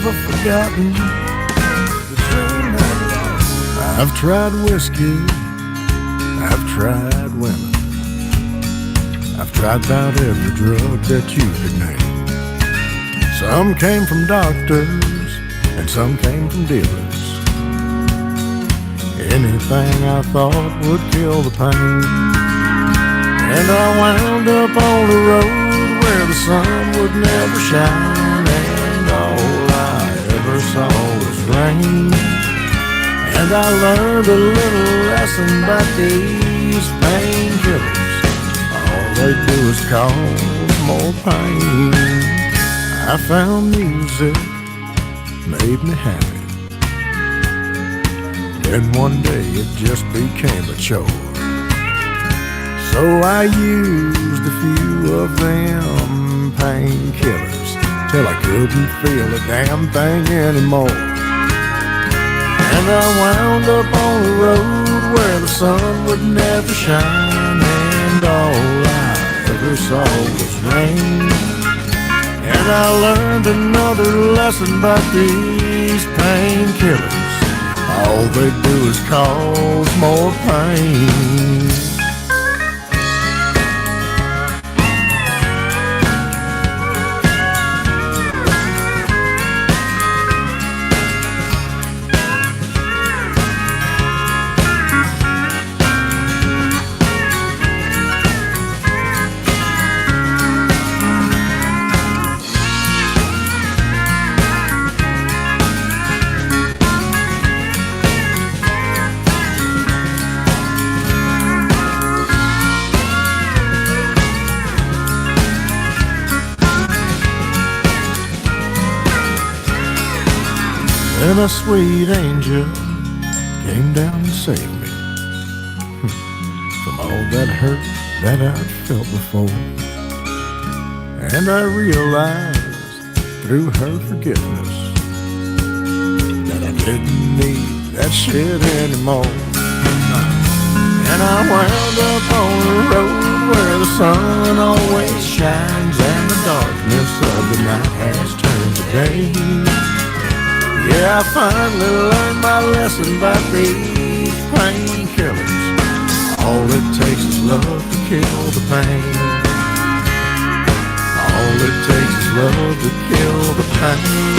never forgotten the dream that lost. I've tried whiskey, I've tried women, I've tried about every drug that you could name. Some came from doctors and some came from dealers. Anything I thought would kill the pain. And I wound up on the road where the sun would never shine, and all I ever saw was rain. And I learned a little lesson about these painkillers. All they do is cause more pain. I found music made me happy. Then one day it just became a chore. So I used a few of them painkillers till I couldn't feel a damn thing anymore. And I wound up on the road where the sun would never shine, and all I ever saw was rain. And I learned another lesson about these painkillers. All they do is cause more pain. And a sweet angel came down and saved me from all that hurt that I'd felt before. And I realized through her forgiveness that I didn't need that shit anymore. And I wound up on the road where the sun always shines and the darkness of the night has turned to day. Yeah, I finally learned my lesson about these painkillers. All it takes is love to kill the pain. All it takes is love to kill the pain.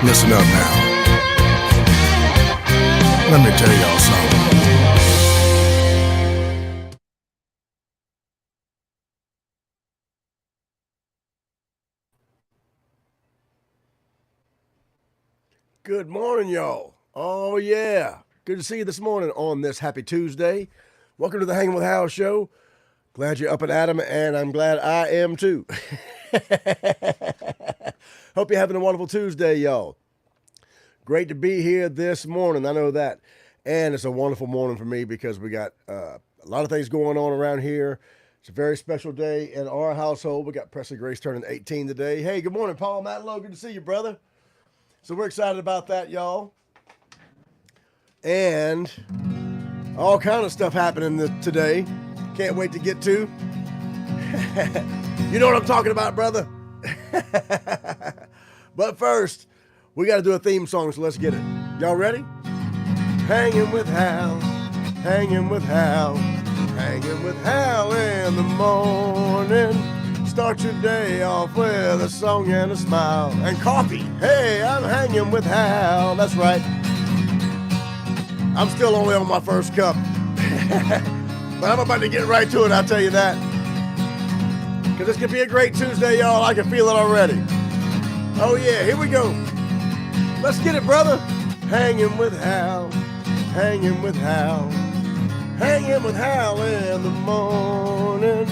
Listen up now. Let me tell y'all something. Good morning, y'all. Oh, yeah. Good to see you this morning on this happy Tuesday. Welcome to the Hanging with Hal show. Glad you're up and at 'em, and I'm glad I am too. Hope you're having a wonderful Tuesday, y'all. Great to be here this morning. I know that. And it's a wonderful morning for me because we got a lot of things going on around here. It's a very special day in our household. We got Presley Grace turning 18 today. Hey, good morning, Paul Matlow. Good to see you, brother. So we're excited about that, y'all. And all kind of stuff happening today. Can't wait to get to. You know what I'm talking about, brother? But first, we got to do a theme song, so let's get it. Y'all ready? Hanging with Hal, hanging with Hal, hanging with Hal in the morning. Start your day off with a song and a smile and coffee. Hey, I'm hanging with Hal. That's right. I'm still only on my first cup. But I'm about to get right to it, I'll tell you that. Because this could be a great Tuesday, y'all. I can feel it already. Oh, yeah, here we go. Let's get it, brother. Hanging with Hal, hanging with Hal, hanging with Hal in the morning.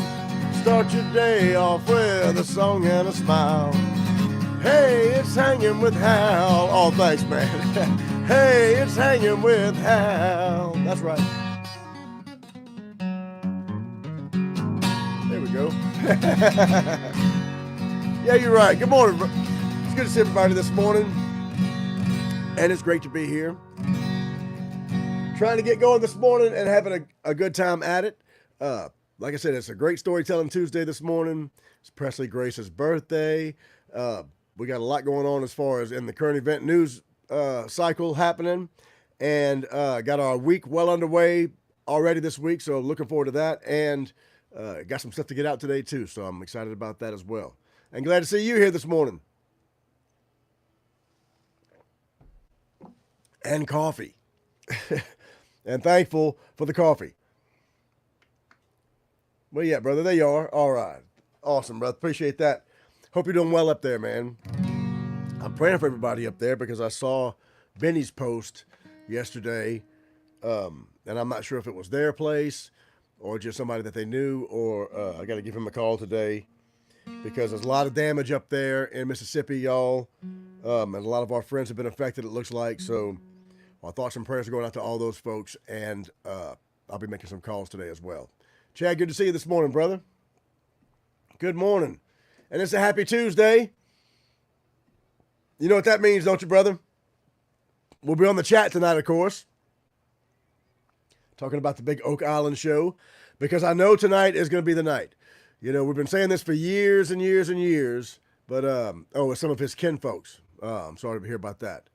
Start your day off with a song and a smile. Hey, it's hanging with Hal. Oh, thanks, man. Hey, it's hanging with Hal. That's right. There we go. Yeah, you're right. Good morning. It's good to see everybody this morning. And it's great to be here. Trying to get going this morning and having a good time at it. Like I said, it's a great Storytelling Tuesday this morning. It's Presley Grace's birthday. We got a lot going on as far as in the current event news cycle happening. And got our week well underway already this week, so looking forward to that. And got some stuff to get out today, too, so I'm excited about that as well. And glad to see you here this morning. And coffee. And thankful for the coffee. Well, yeah, brother, there you are. All right. Awesome, brother. Appreciate that. Hope you're doing well up there, man. I'm praying for everybody up there because I saw Benny's post yesterday, and I'm not sure if it was their place or just somebody that they knew, or I got to give him a call today because there's a lot of damage up there in Mississippi, y'all, and a lot of our friends have been affected, it looks like, so our thoughts and prayers are going out to all those folks, and I'll be making some calls today as well. Chad, good to see you this morning, brother. Good morning. And it's a happy Tuesday. You know what that means, don't you, brother? We'll be on the chat tonight, of course, talking about the big Oak Island show, because I know tonight is going to be the night. You know, we've been saying this for years and years and years, but, with some of his kin folks. I'm sorry to hear about that.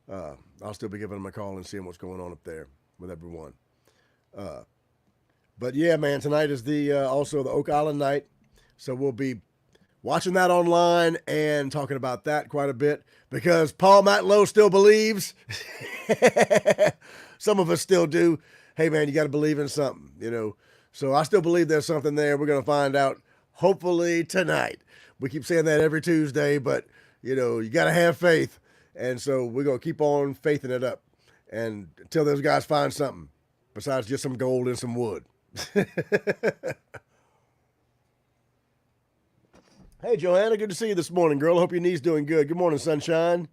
I'll still be giving him a call and seeing what's going on up there with everyone. But yeah, man, tonight is also the Oak Island night. So we'll be watching that online and talking about that quite a bit because Paul Matlow still believes. Some of us still do. Hey, man, you got to believe in something, you know. So I still believe there's something there. We're going to find out hopefully tonight. We keep saying that every Tuesday, but, you know, you got to have faith. And so we're going to keep on faithing it up and until those guys find something besides just some gold and some wood. Hey, Johanna, good to see you this morning, girl. Hope your knee's doing good. Good morning, sunshine.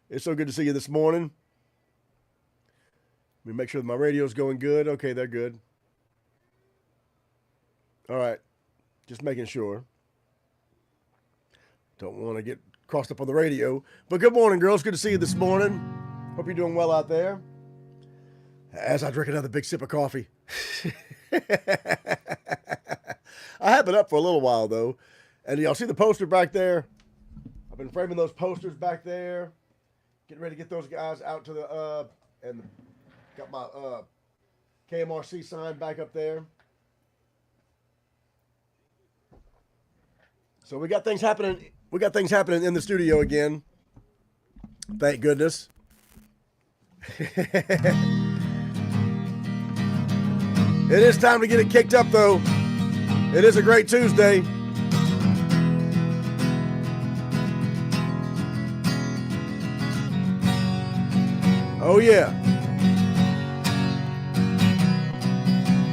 It's so good to see you this morning. Let me make sure that my radio's going good. Okay, they're good. All right, just making sure. Don't want to get crossed up on the radio. But good morning, girls. Good to see you this morning. Hope you're doing well out there. As I drink another big sip of coffee. I have been up for a little while, though. And y'all see the poster back there? I've been framing those posters back there. Getting ready to get those guys out to the, and got my KMRC sign back up there. So we got things happening. We got things happening in the studio again. Thank goodness. It is time to get it kicked up, though. It is a great Tuesday. Oh, yeah.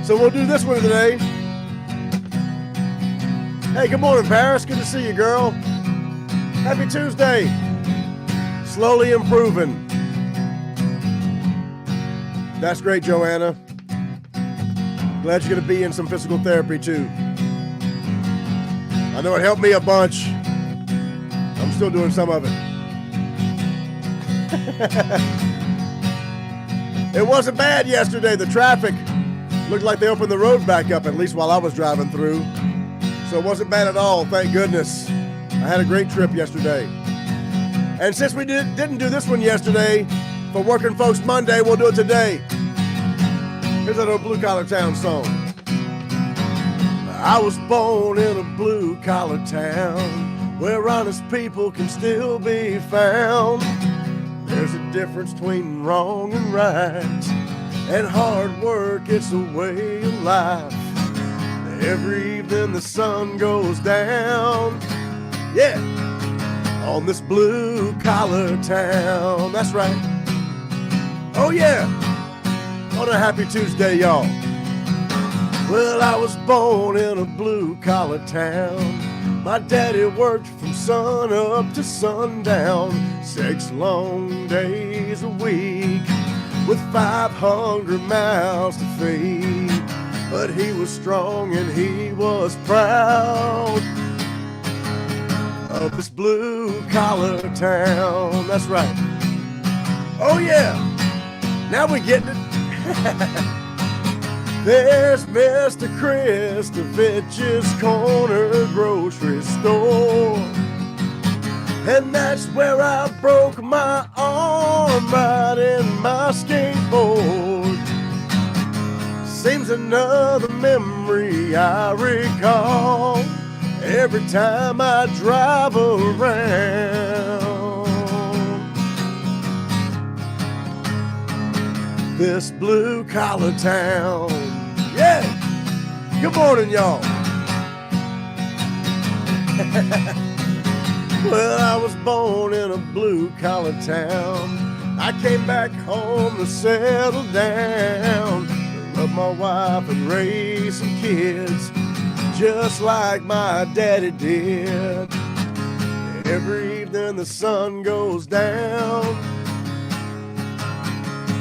So we'll do this one today. Hey, good morning, Paris. Good to see you, girl. Happy Tuesday. Slowly improving. That's great, Joanna. Glad you're going to be in some physical therapy, too. I know it helped me a bunch. I'm still doing some of it. It wasn't bad yesterday. The traffic looked like they opened the road back up, at least while I was driving through. So it wasn't bad at all, thank goodness. I had a great trip yesterday. And since we didn't do this one yesterday, for Working Folks Monday, we'll do it today. Here's that old Blue Collar Town song. I was born in a blue-collar town where honest people can still be found. There's a difference between wrong and right, and hard work, it's a way of life. Every evening the sun goes down, yeah, on this blue-collar town. That's right. Oh, yeah. On a happy Tuesday, y'all. Well, I was born in a blue-collar town. My daddy worked from sun up to sundown, 6 long days a week, with 5 hungry mouths to feed. But he was strong and he was proud of this blue-collar town. That's right. Oh yeah, now we're getting it. There's Mr. Kristovich's Corner Grocery Store, and that's where I broke my arm riding my skateboard. Seems another memory I recall every time I drive around this blue-collar town. Yeah! Good morning, y'all. Well, I was born in a blue-collar town. I came back home to settle down, to love my wife and raise some kids, just like my daddy did. Every evening the sun goes down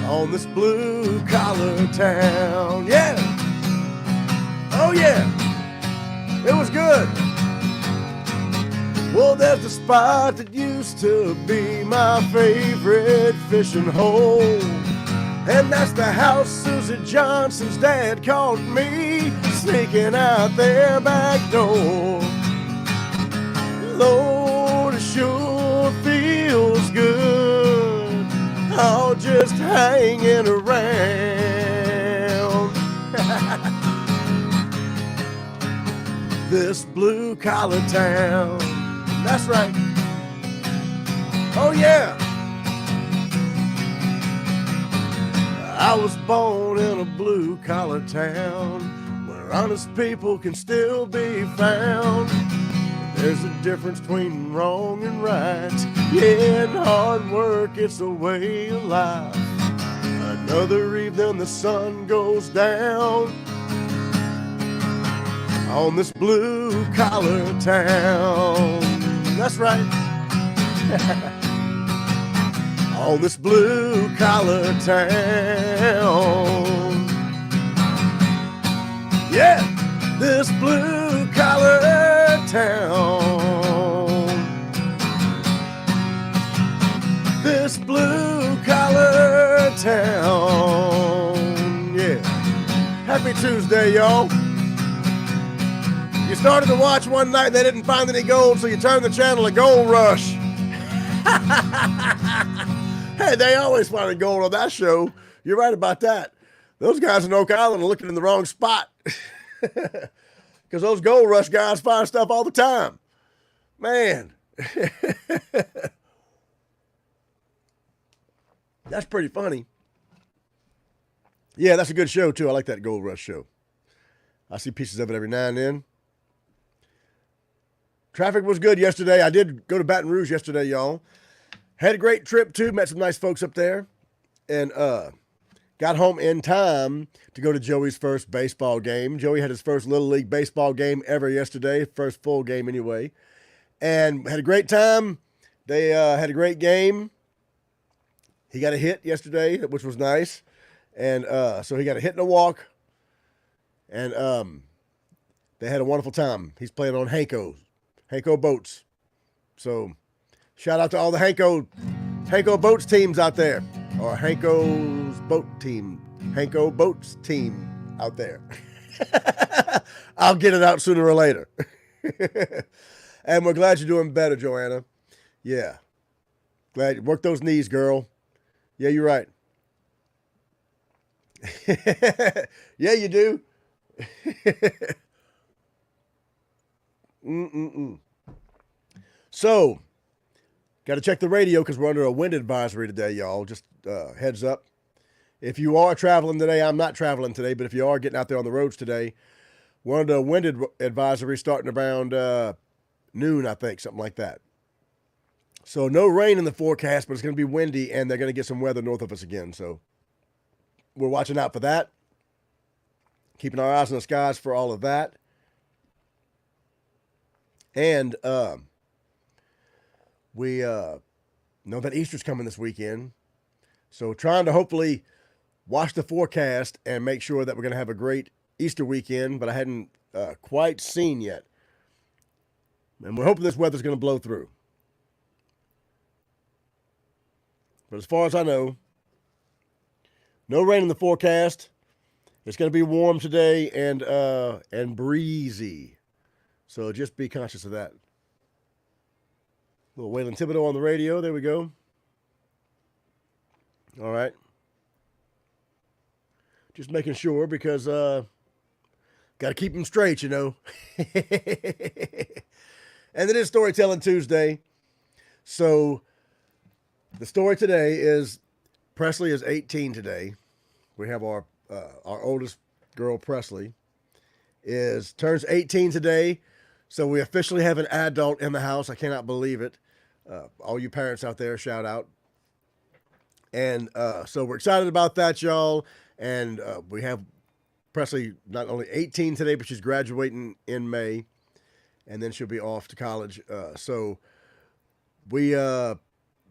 on this blue-collar town. Yeah! Oh yeah! It was good! Well, there's a spot that used to be my favorite fishing hole, and that's the house Susie Johnson's dad caught me sneaking out their back door. Lord, it sure feels good, all just hanging around this blue-collar town. That's right. Oh yeah. I was born in a blue-collar town where honest people can still be found. There's a difference between wrong and right. Yeah, and hard work, it's a way of life. Another evening the sun goes down on this blue-collar town. That's right. On this blue-collar town. Yeah, this blue-collar town. This blue-collar town. Yeah. Happy Tuesday, y'all. You started to watch one night and they didn't find any gold, so you turned the channel to Gold Rush. Hey, they always find gold on that show. You're right about that. Those guys in Oak Island are looking in the wrong spot. Because those Gold Rush guys find stuff all the time. Man. That's pretty funny. Yeah, that's a good show, too. I like that Gold Rush show. I see pieces of it every now and then. Traffic was good yesterday. I did go to Baton Rouge yesterday, y'all. Had a great trip, too. Met some nice folks up there. And got home in time to go to Joey's first baseball game. Joey had his first Little League baseball game ever yesterday. First full game, anyway. And had a great time. They had a great game. He got a hit yesterday, which was nice. And so he got a hit and a walk. And they had a wonderful time. He's playing on Hanko boats. So shout out to all the Hanko boats teams out there, or Hanko's boat team, Hanko boats team out there. I'll get it out sooner or later. And we're glad you're doing better, Joanna. Yeah. Glad you work those knees, girl. Yeah, you're right. Yeah, you do. So, got to check the radio because we're under a wind advisory today, y'all. Just heads up. If you are traveling today, I'm not traveling today, but if you are getting out there on the roads today, we're under a wind advisory starting around noon, I think, something like that. So no rain in the forecast, but it's going to be windy, and they're going to get some weather north of us again. So we're watching out for that. Keeping our eyes on the skies for all of that. And We know that Easter's coming this weekend. So trying to hopefully watch the forecast and make sure that we're going to have a great Easter weekend, but I hadn't quite seen yet. And we're hoping this weather's going to blow through. But as far as I know, no rain in the forecast. It's going to be warm today and breezy. So just be conscious of that. Little Waylon Thibodeau on the radio. There we go. All right. Just making sure because got to keep them straight, you know. And it is Storytelling Tuesday. So the story today is Presley is 18 today. We have our oldest girl, Presley, turns 18 today. So we officially have an adult in the house. I cannot believe it. All you parents out there, shout out. And so we're excited about that, y'all. And we have Presley not only 18 today, but she's graduating in May. And then she'll be off to college. So we, a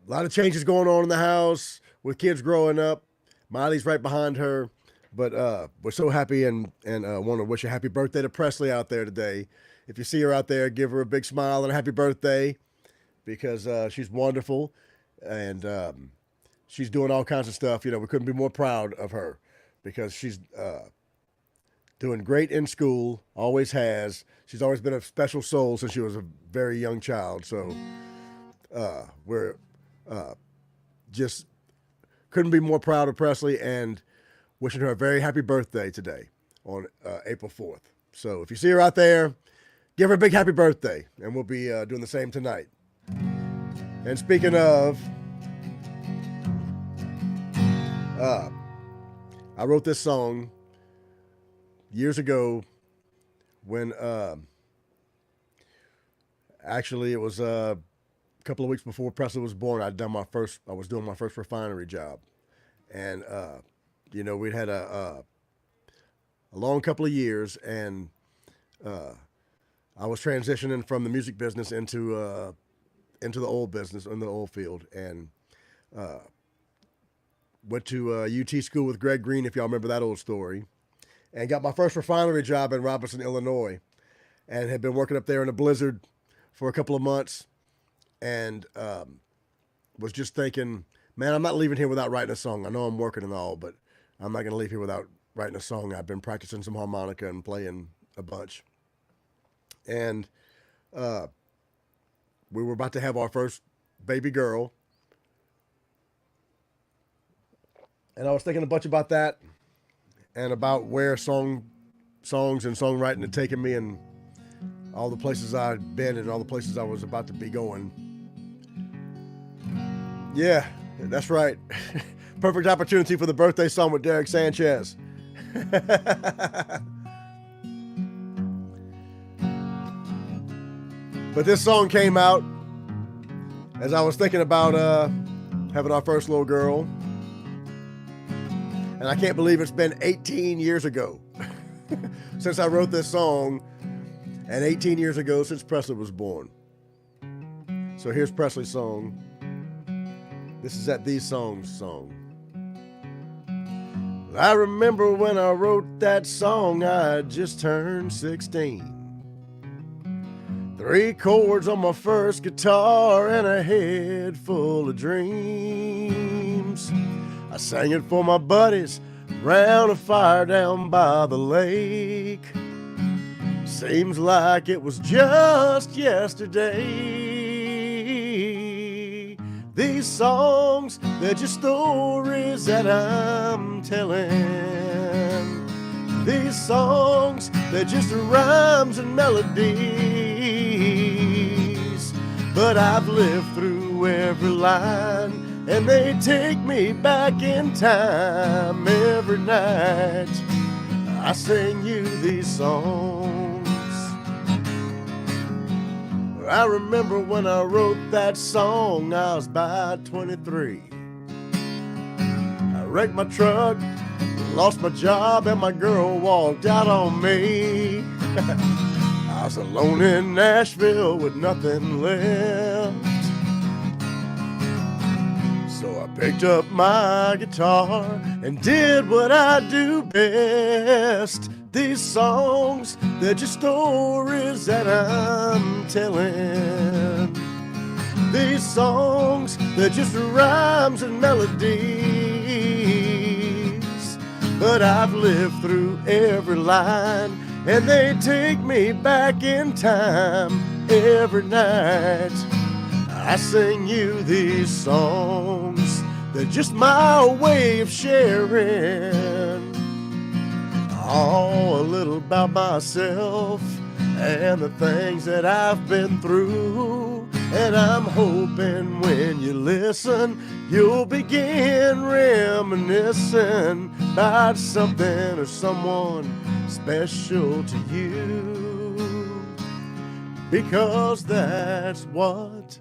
lot of changes going on in the house with kids growing up. Miley's right behind her. But we're so happy and want to wish a happy birthday to Presley out there today. If you see her out there, give her a big smile and a happy birthday because she's wonderful. And she's doing all kinds of stuff. You know, we couldn't be more proud of her because she's doing great in school, always has. She's always been a special soul since she was a very young child. So we're just couldn't be more proud of Presley and wishing her a very happy birthday today on April 4th. So if you see her out there, give her a big happy birthday, and we'll be doing the same tonight. And speaking of, I wrote this song years ago when actually it was a couple of weeks before Presley was born. I was doing my first refinery job, and you know, we'd had a long couple of years, and I was transitioning from the music business into the oil business, in the oil field, and went to UT school with Greg Green, if y'all remember that old story, and got my first refinery job in Robinson, Illinois, and had been working up there in a blizzard for a couple of months, and was just thinking, man, I'm not leaving here without writing a song. I know I'm working and all, but I'm not going to leave here without writing a song. I've been practicing some harmonica and playing a bunch. And we were about to have our first baby girl. And I was thinking a bunch about that and about where songs and songwriting had taken me and all the places I'd been and all the places I was about to be going. Yeah, that's right. Perfect opportunity for the birthday song with Derek Sanchez. But this song came out as I was thinking about having our first little girl. And I can't believe it's been 18 years ago since I wrote this song, and 18 years ago since Presley was born. So here's Presley's song. This is At These Songs song. I remember when I wrote that song, I just turned 16. 3 chords on my first guitar and a head full of dreams. I sang it for my buddies round a fire down by the lake. Seems like it was just yesterday. These songs, they're just stories that I'm telling. These songs, they're just rhymes and melodies. But I've lived through every line, and they take me back in time. Every night I sing you these songs. I remember when I wrote that song, I was about 23. I wrecked my truck, lost my job, and my girl walked out on me. I was alone in Nashville with nothing left. So I picked up my guitar and did what I do best. These songs, they're just stories that I'm telling. These songs, they're just rhymes and melodies. But I've lived through every line, and they take me back in time every night. I sing you these songs, they're just my way of sharing. A little about myself and the things that I've been through. And I'm hoping when you listen, you'll begin reminiscing about something or someone special to you. Because that's what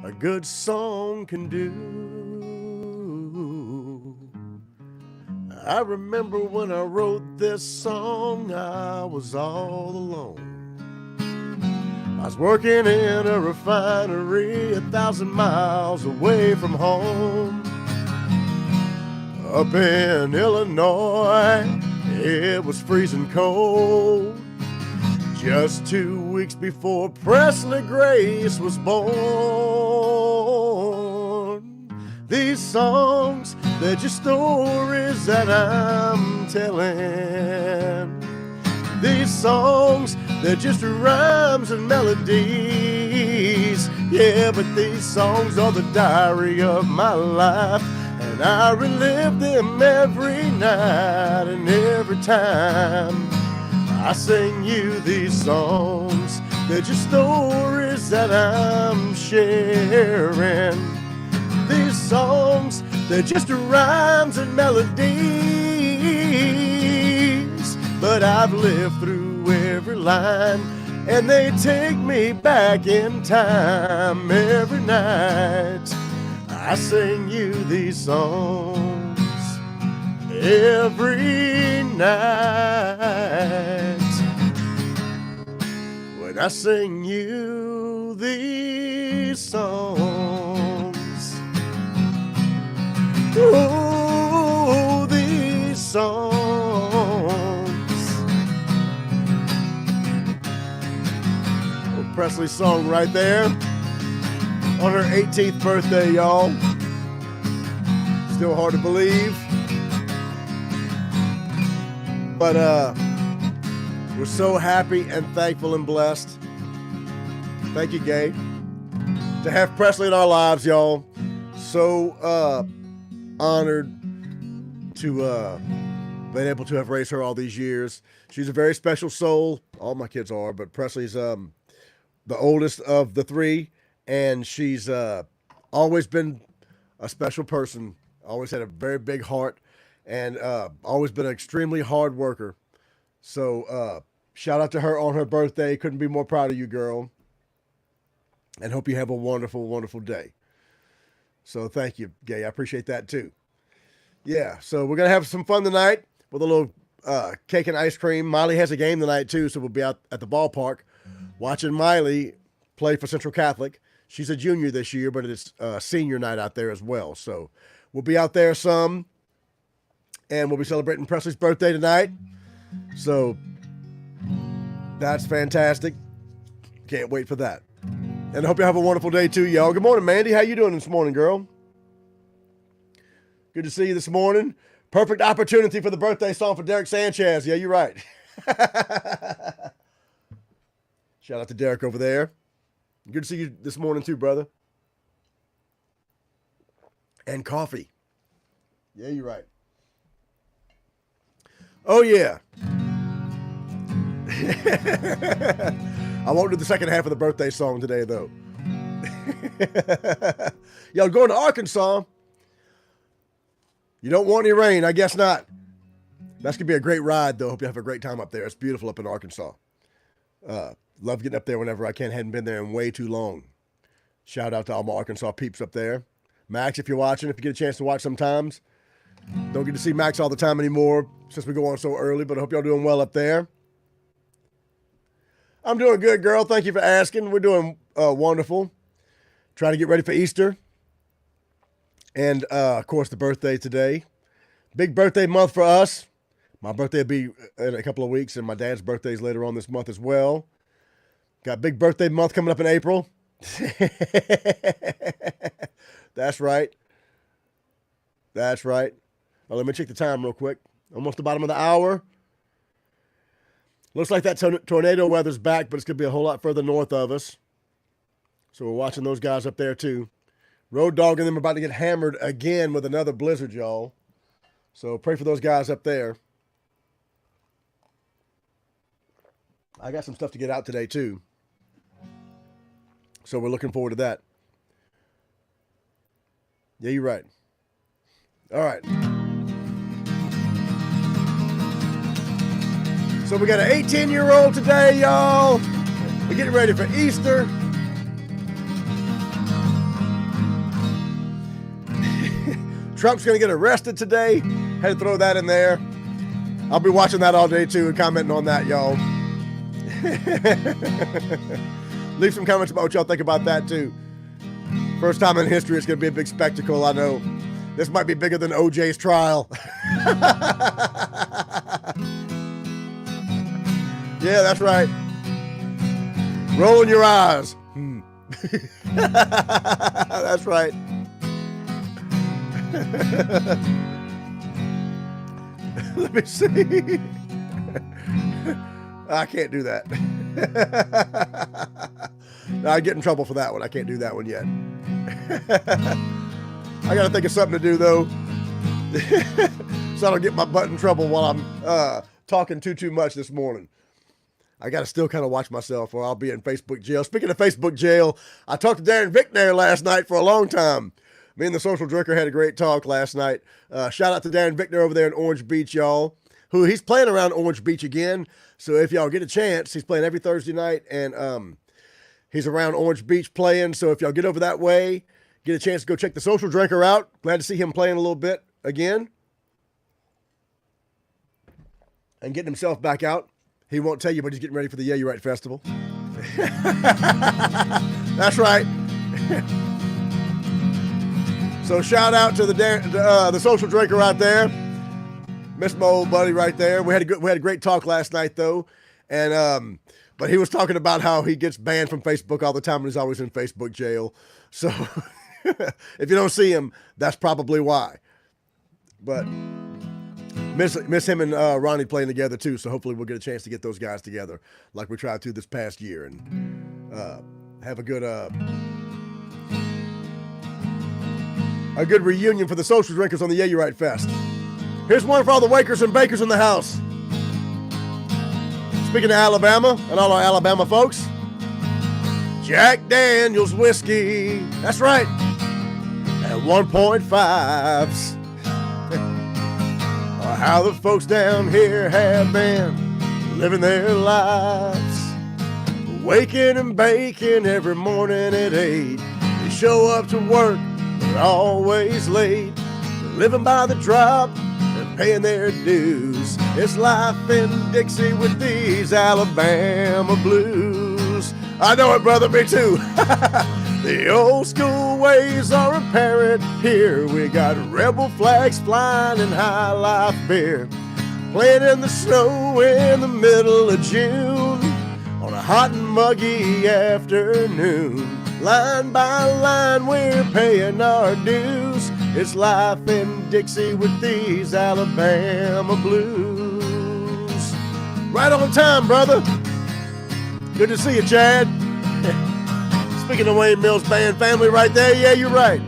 a good song can do. I remember when I wrote this song, I was all alone. I was working in a refinery 1,000 miles away from home. Up in Illinois, it was freezing cold. Just 2 weeks before Presley Grace was born. These songs, they're just stories that I'm telling. These songs, they're just rhymes and melodies. Yeah, but these songs are the diary of my life, and I relive them every night and every time I sing you these songs. They're just stories that I'm sharing. These songs, they're just rhymes and melodies. But I've lived through every line, and they take me back in time every night. I sing you these songs every night. When I sing you these songs, oh, these songs. Oh, Presley's song right there on her 18th birthday, y'all. Still hard to believe. But we're so happy and thankful and blessed. Thank you, Gay, to have Presley in our lives, y'all. So honored to been able to have raised her all these years. She's a very special soul. All my kids are, but Presley's the oldest of the three, and she's always been a special person. Always had a very big heart, and always been an extremely hard worker. So shout out to her on her birthday. Couldn't be more proud of you, girl. And hope you have a wonderful, wonderful day. So thank you, Gay. I appreciate that too. Yeah, so we're going to have some fun tonight with a little cake and ice cream. Miley has a game tonight too, so we'll be out at the ballpark watching Miley play for Central Catholic. She's a junior this year, but it's senior night out there as well. So we'll be out there some, and we'll be celebrating Presley's birthday tonight. So that's fantastic. Can't wait for that. And I hope you have a wonderful day too, y'all. Good morning, Mandy. How you doing this morning, girl? Good to see you this morning. Perfect opportunity for the birthday song for Derek Sanchez. Yeah, you're right. Shout out to Derek over there. Good to see you this morning too, brother. And coffee. Yeah, you're right. Oh, yeah. I won't do the second half of the birthday song today, though. Yo, going to Arkansas. You don't want any rain? I guess not. That's going to be a great ride, though. Hope you have a great time up there. It's beautiful up in Arkansas. Love getting up there whenever I can. Hadn't been there in way too long. Shout out to all my Arkansas peeps up there. Max, if you're watching, if you get a chance to watch sometimes. Don't get to see Max all the time anymore since we go on so early, but I hope y'all doing well up there. I'm doing good, girl. Thank you for asking. We're doing wonderful. Trying to get ready for Easter. And, of course, the birthday today. Big birthday month for us. My birthday will be in a couple of weeks, and my dad's birthday is later on this month as well. Got big birthday month coming up in April. That's right. That's right. Well, let me check the time real quick. Almost the bottom of the hour. Looks like that tornado weather's back, but it's going to be a whole lot further north of us. So we're watching those guys up there, too. Road Dogg and them are about to get hammered again with another blizzard, y'all. So pray for those guys up there. I got some stuff to get out today, too. So we're looking forward to that. Yeah, you're right. All right. So we got an 18-year-old today, y'all. We're getting ready for Easter. Trump's going to get arrested today. Had to throw that in there. I'll be watching that all day, too, and commenting on that, y'all. Leave some comments about what y'all think about that, too. First time in history, it's going to be a big spectacle, I know. This might be bigger than OJ's trial. Yeah, that's right. Rolling your eyes. That's right. Let me see. I can't do that. No, I get in trouble for that one. I can't do that one yet. I got to think of something to do, though, so I don't get my butt in trouble while I'm talking too much this morning. I got to still kind of watch myself or I'll be in Facebook jail. Speaking of Facebook jail, I talked to Darren Vickner last night for a long time. Me and the Social Drinker had a great talk last night. Shout out to Darren Vickner over there in Orange Beach, y'all. He's playing around Orange Beach again. So if y'all get a chance, he's playing every Thursday night, and he's around Orange Beach playing. So if y'all get over that way, get a chance to go check the Social Drinker out. Glad to see him playing a little bit again and getting himself back out. He won't tell you, but he's getting ready for the Yeah, You're Right Festival. That's right. So shout out to the Social Drinker out there. Miss my old buddy right there. We had a great talk last night, though, and but he was talking about how he gets banned from Facebook all the time and he's always in Facebook jail. So if you don't see him, that's probably why. But miss him and Ronnie playing together too. So hopefully we'll get a chance to get those guys together like we tried to this past year and have a good reunion for the Social Drinkers on the Yeah, You're Right Fest. Here's one for all the Wakers and Bakers in the house. Speaking of Alabama and all our Alabama folks, Jack Daniels whiskey. That's right. At 1.5s. How the folks down here have been living their lives. Waking and baking every morning at 8. They show up to work, they're always late. They're living by the drop and paying their dues. It's life in Dixie with these Alabama blues. I know it, brother, me too. The old school ways are apparent here. We got rebel flags flying and high life beer. Playing in the snow in the middle of June on a hot and muggy afternoon. Line by line we're paying our dues. It's life in Dixie with these Alabama blues. Right on time, brother. Good to see you, Chad. Speaking of Wayne Mills Band family right there, yeah, you're right.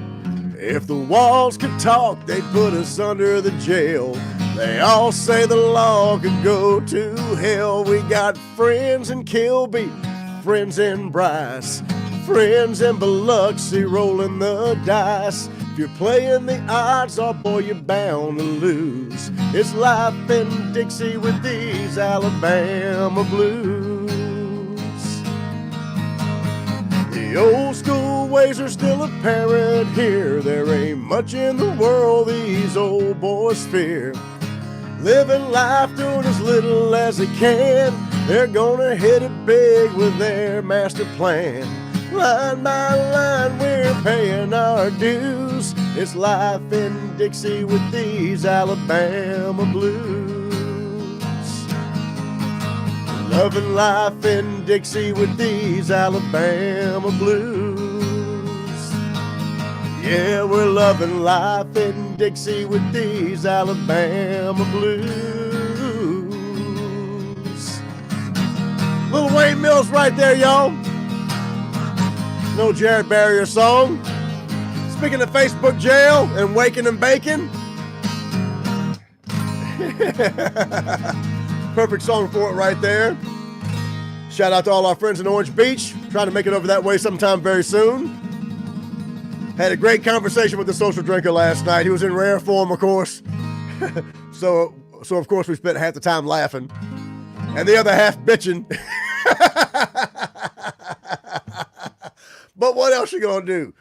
If the walls could talk, they'd put us under the jail. They all say the law could go to hell. We got friends in Kilby, friends in Bryce, friends in Biloxi rolling the dice. If you're playing the odds, oh boy, you're bound to lose. It's life in Dixie with these Alabama blues. The old school ways are still apparent here. There ain't much in the world these old boys fear. Living life doing as little as they can. They're gonna hit it big with their master plan. Line by line we're paying our dues. It's life in Dixie with these Alabama blues. Loving life in Dixie with these Alabama blues. Yeah, we're loving life in Dixie with these Alabama blues. Little Wayne Mills right there, y'all. No Jared Barrier song. Speaking of Facebook jail and waking and baking. Perfect song for it right there. Shout out to all our friends in Orange Beach. Trying to make it over that way sometime very soon. Had a great conversation with the social drinker last night. He was in rare form, of course. So of course we spent half the time laughing and the other half bitching. But what else you gonna do?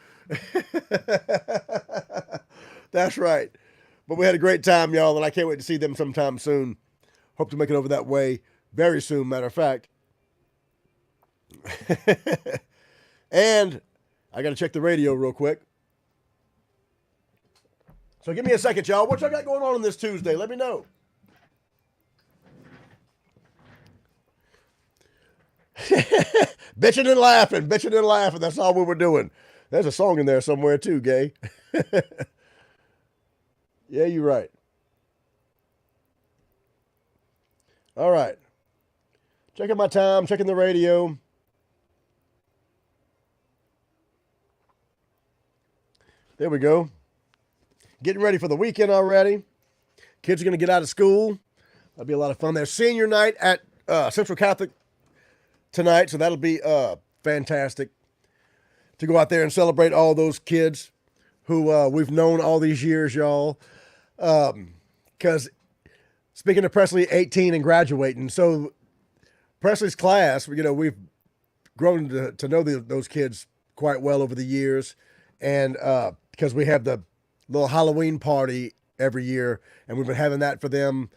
That's right. But we had a great time, y'all, and I can't wait to see them sometime soon. Hope to make it over that way very soon, matter of fact. And I got to check the radio real quick. So give me a second, y'all. What y'all got going on this Tuesday? Let me know. Bitching and laughing. That's all we were doing. There's a song in there somewhere too, Gay. Yeah, you're right. All right. Checking my time, checking the radio. There we go. Getting ready for the weekend already. Kids are going to get out of school. That'll be a lot of fun. There's senior night at Central Catholic tonight, so that'll be fantastic to go out there and celebrate all those kids who we've known all these years, y'all. Because speaking of Presley, 18 and graduating, so Presley's class, we've grown to know those kids quite well over the years, and because we have the little Halloween party every year, and we've been having that for them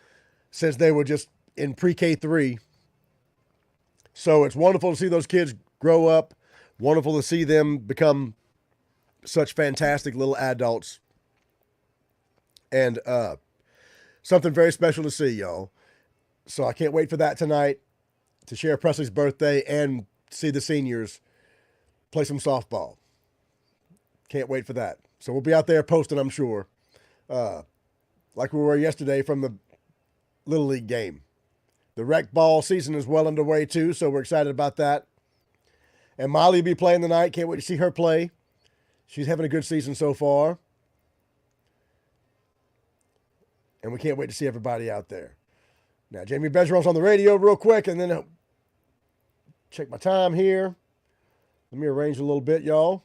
since they were just in pre-K 3. So it's wonderful to see those kids grow up, wonderful to see them become such fantastic little adults, and something very special to see, y'all. So I can't wait for that tonight, to share Presley's birthday and see the seniors play some softball. Can't wait for that. So we'll be out there posting, I'm sure, like we were yesterday from the Little League game. The rec ball season is well underway too, so we're excited about that. And Molly will be playing tonight. Can't wait to see her play. She's having a good season so far. And we can't wait to see everybody out there. Now, Jamie Bergeron's on the radio real quick, and then check my time here. Let me arrange a little bit, y'all.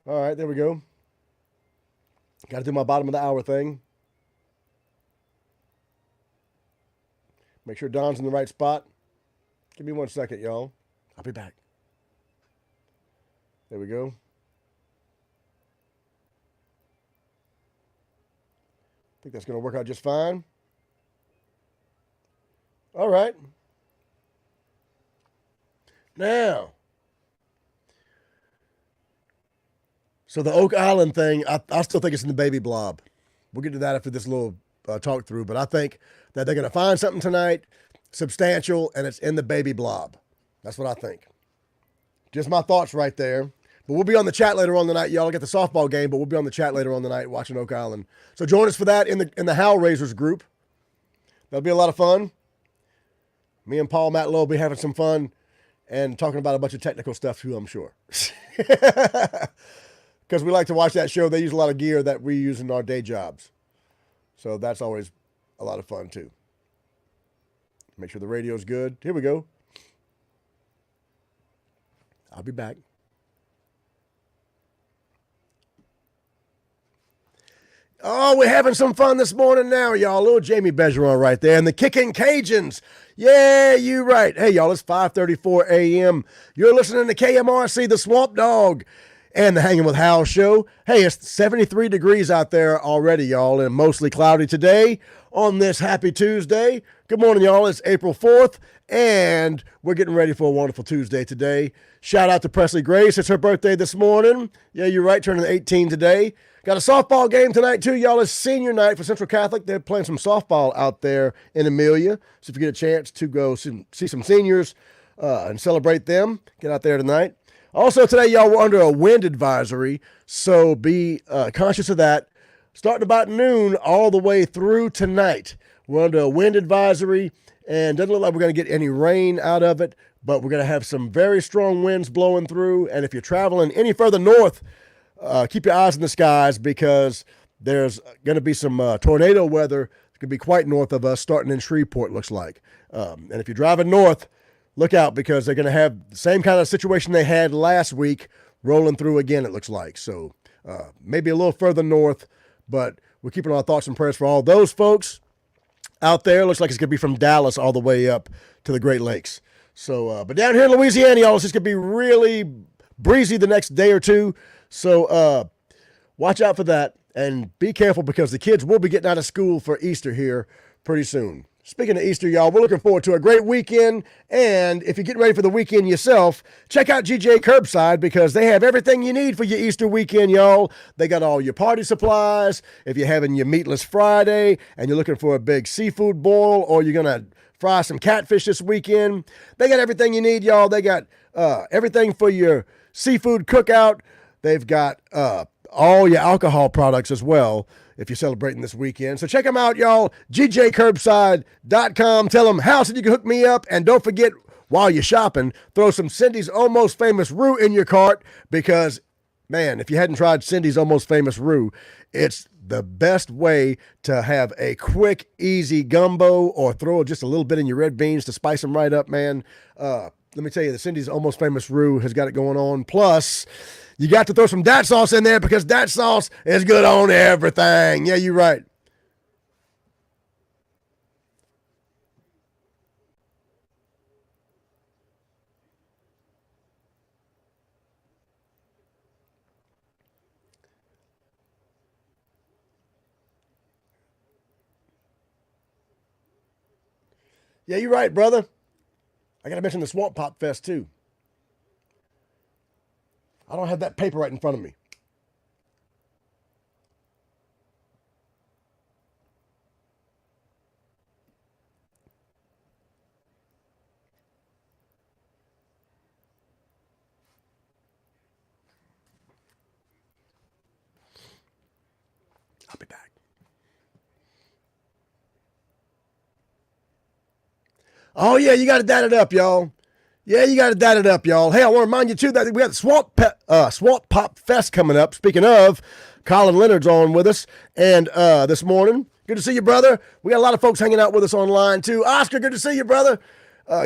All right, there we go. Got to do my bottom of the hour thing. Make sure Don's in the right spot. Give me 1 second, y'all. I'll be back. There we go. I think that's going to work out just fine. All right. Now, so the Oak Island thing, I still think it's in the baby blob. We'll get to that after this little talk through, but I think that they're going to find something tonight substantial, and it's in the baby blob. That's what I think. Just my thoughts right there. But we'll be on the chat later on tonight. Y'all get the softball game, but we'll be on the chat later on tonight watching Oak Island. So join us for that in the Howl Raisers group. That'll be a lot of fun. Me and Paul Matlow will be having some fun and talking about a bunch of technical stuff too, I'm sure. Because we like to watch that show. They use a lot of gear that we use in our day jobs. So that's always a lot of fun too. Make sure the radio's good. Here we go. I'll be back. Oh, we're having some fun this morning now, y'all. Little Jamie Bergeron right there. And the Kicking Cajuns. Yeah, you right. Hey, y'all, it's 5:34 a.m. You're listening to KMRC, the Swamp Dog. and the Hanging with Hal show. Hey, it's 73 degrees out there already, y'all, and mostly cloudy today on this happy Tuesday. Good morning, y'all. It's April 4th, and we're getting ready for a wonderful Tuesday today. Shout out to Presley Grace. It's her birthday this morning. Yeah, you're right, turning 18 today. Got a softball game tonight, too, y'all. It's senior night for Central Catholic. They're playing some softball out there in Amelia. So if you get a chance to go see some seniors and celebrate them, get out there tonight. Also today, y'all, we're under a wind advisory, so be conscious of that. Starting about noon all the way through tonight, we're under a wind advisory, and doesn't look like we're going to get any rain out of it, but we're going to have some very strong winds blowing through, and if you're traveling any further north, keep your eyes in the skies because there's going to be some tornado weather. It's going to be quite north of us, starting in Shreveport, looks like. And if you're driving north, look out because they're going to have the same kind of situation they had last week rolling through again, it looks like. So maybe a little further north, but we're keeping our thoughts and prayers for all those folks out there. Looks like it's going to be from Dallas all the way up to the Great Lakes. So, but down here in Louisiana, y'all, it's just going to be really breezy the next day or two. So watch out for that and be careful because the kids will be getting out of school for Easter here pretty soon. Speaking of Easter, y'all, we're looking forward to a great weekend. And if you're getting ready for the weekend yourself, check out GJ Curbside because they have everything you need for your Easter weekend, y'all. They got all your party supplies. If you're having your Meatless Friday and you're looking for a big seafood boil or you're going to fry some catfish this weekend, they got everything you need, y'all. They got everything for your seafood cookout. They've got all your alcohol products as well if you're celebrating this weekend. So check them out, y'all. GJCurbside.com. Tell them, Hal said you can hook me up. And don't forget, while you're shopping, throw some Cindy's Almost Famous Roux in your cart because, man, if you hadn't tried Cindy's Almost Famous Roux, it's the best way to have a quick, easy gumbo or throw just a little bit in your red beans to spice them right up, man. Let me tell you, the Cindy's Almost Famous Roux has got it going on. Plus, you got to throw some dat sauce in there because dat sauce is good on everything. Yeah, you're right. Yeah, you're right, brother. I got to mention the Swamp Pop Fest, too. I don't have that paper right in front of me. I'll be back. Oh, yeah, you got to dat it up, y'all. Yeah, you got to dat it up, y'all. Hey, I want to remind you, too, that we got the Swamp Pop Fest coming up. Speaking of, Colin Leonard's on with us and this morning. Good to see you, brother. We got a lot of folks hanging out with us online, too. Oscar, good to see you, brother.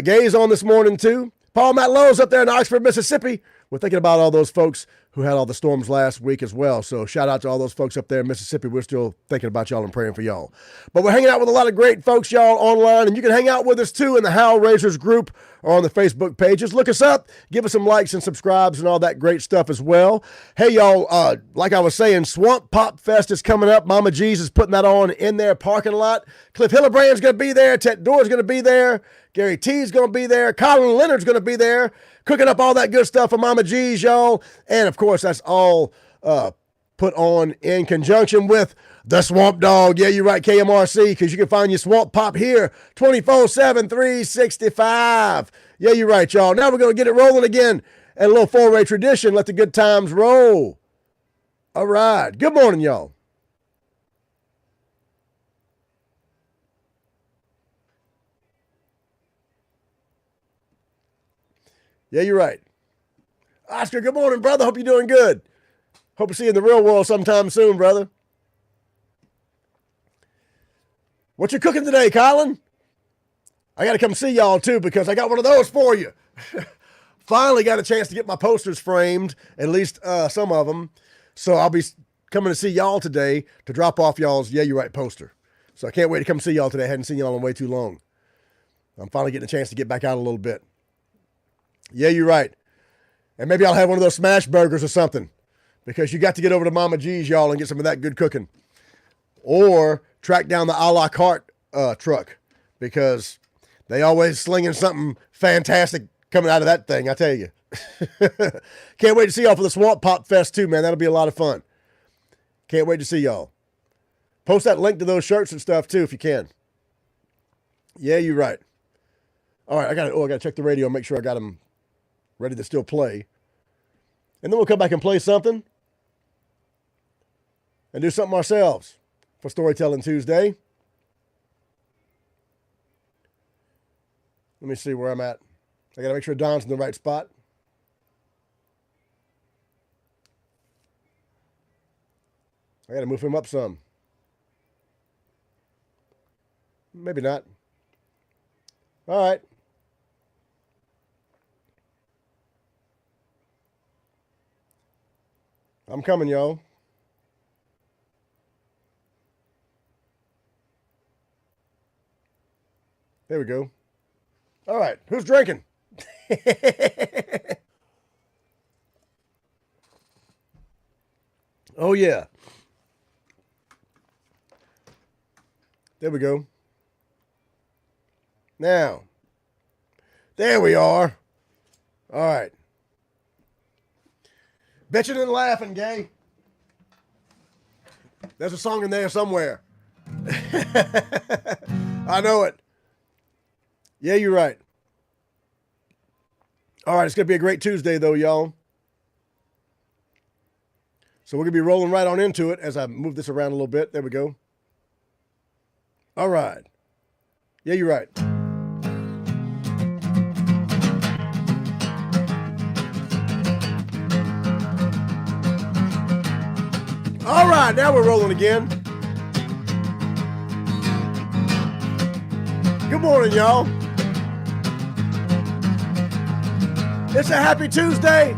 Gay's on this morning, too. Paul Matlow's up there in Oxford, Mississippi. We're thinking about all those folks who had all the storms last week as well. So shout out to all those folks up there in Mississippi. We're still thinking about y'all and praying for y'all. But we're hanging out with a lot of great folks, y'all, online. And you can hang out with us, too, in the Hal Raisers group or on the Facebook pages. Look us up. Give us some likes and subscribes and all that great stuff as well. Hey, y'all, like I was saying, Swamp Pop Fest is coming up. Mama G's is putting that on in their parking lot. Cliff Hillebrand's going to be there. Ted Doerr's going to be there. Gary T's going to be there. Colin Leonard's going to be there, cooking up all that good stuff for Mama G's, y'all. And, of course, that's all put on in conjunction with the Swamp Dog. Yeah, you're right, KMRC, because you can find your Swamp Pop here 24/7, 365. Yeah, you're right, y'all. Now we're going to get it rolling again at a little four-way tradition. Let the good times roll. All right. Good morning, y'all. Yeah, you're right. Oscar, good morning, brother. Hope you're doing good. Hope to see you in the real world sometime soon, brother. What you cooking today, Colin? I got to come see y'all, too, because I got one of those for you. Finally got a chance to get my posters framed, at least some of them. So I'll be coming to see y'all today to drop off y'all's Yeah, You're Right poster. So I can't wait to come see y'all today. I hadn't seen y'all in way too long. I'm finally getting a chance to get back out a little bit. Yeah, you're right. And maybe I'll have one of those smash burgers or something. because you got to get over to Mama G's, y'all, and get some of that good cooking. Or track down the a la carte truck, because they always slinging something fantastic coming out of that thing, I tell you. Can't wait to see y'all for the Swamp Pop Fest too, man. That'll be a lot of fun. Can't wait to see y'all. Post that link to those shirts and stuff too if you can. Yeah, you're right. All right, I got to check the radio and make sure I got them ready to still play. And then we'll come back and play something and do something ourselves for Storytelling Tuesday. Let me see where I'm at. I got to make sure Don's in the right spot. I got to move him up some. Maybe not. All right. I'm coming, y'all. There we go. All right. Who's drinking? Oh, yeah. There we go. Now, there we are. All right. Bitching and laughing, gang. There's a song in there somewhere. I know it. Yeah, you're right. All right, it's going to be a great Tuesday, though, y'all. So we're going to be rolling right on into it as I move this around a little bit. There we go. All right. Yeah, you're right. All right, now we're rolling again. Good morning, y'all. It's a happy Tuesday.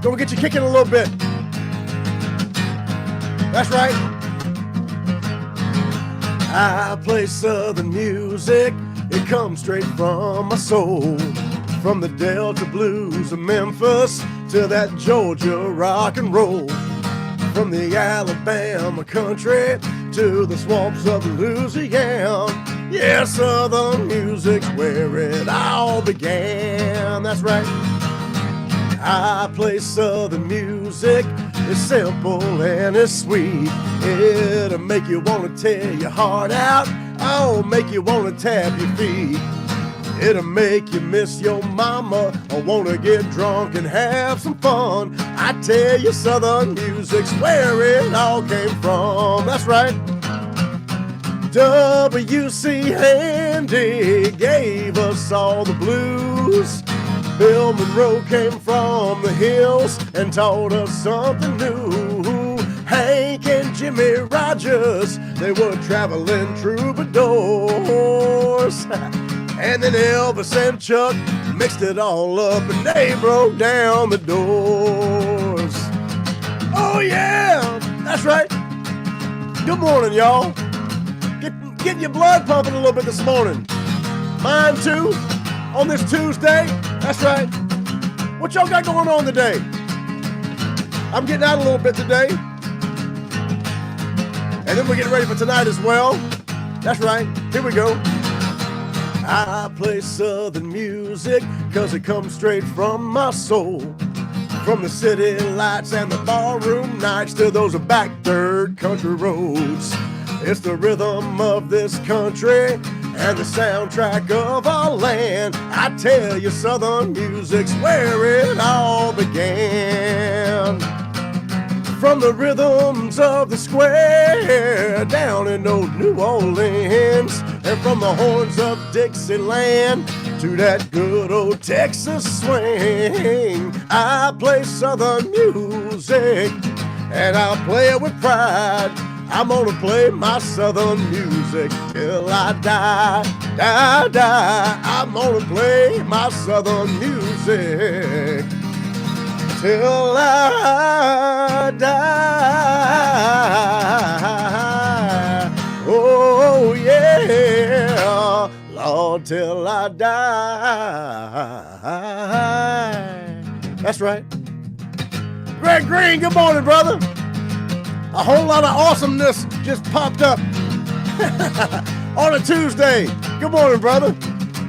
Gonna get you kicking a little bit. That's right. I play Southern music. It comes straight from my soul. From the Delta blues of Memphis to that Georgia rock and roll. From the Alabama country to the swamps of Louisiana. Yeah, Southern music's where it all began. That's right. I play Southern music. It's simple and it's sweet. It'll make you want to tear your heart out. Oh, make you want to tap your feet. It'll make you miss your mama or want to get drunk and have some fun. I tell you, Southern music's where it all came from. That's right. W.C. Handy gave us all the blues. Bill Monroe came from the hills and taught us something new. Hank and Jimmy Rogers, they were traveling troubadours. And then Elvis and Chuck mixed it all up and they broke down the doors. Oh yeah, that's right. Good morning, y'all. Getting your blood pumping a little bit this morning. Mine too, on this Tuesday. That's right. What y'all got going on today? I'm getting out a little bit today. And then we're getting ready for tonight as well. That's right. Here we go. I play Southern music cause it comes straight from my soul. From the city lights and the ballroom nights to those back dirt country roads. It's the rhythm of this country and the soundtrack of our land. I tell you, Southern music's where it all began. From the rhythms of the square down in old New Orleans, and from the horns of Dixieland to that good old Texas swing. I play Southern music and I'll play it with pride. I'm gonna play my Southern music till I die, die, die. I'm gonna play my Southern music till I die. Oh yeah, Lord, till I die. That's right. Greg Green, good morning, brother. A whole lot of awesomeness just popped up on a Tuesday. Good morning, brother.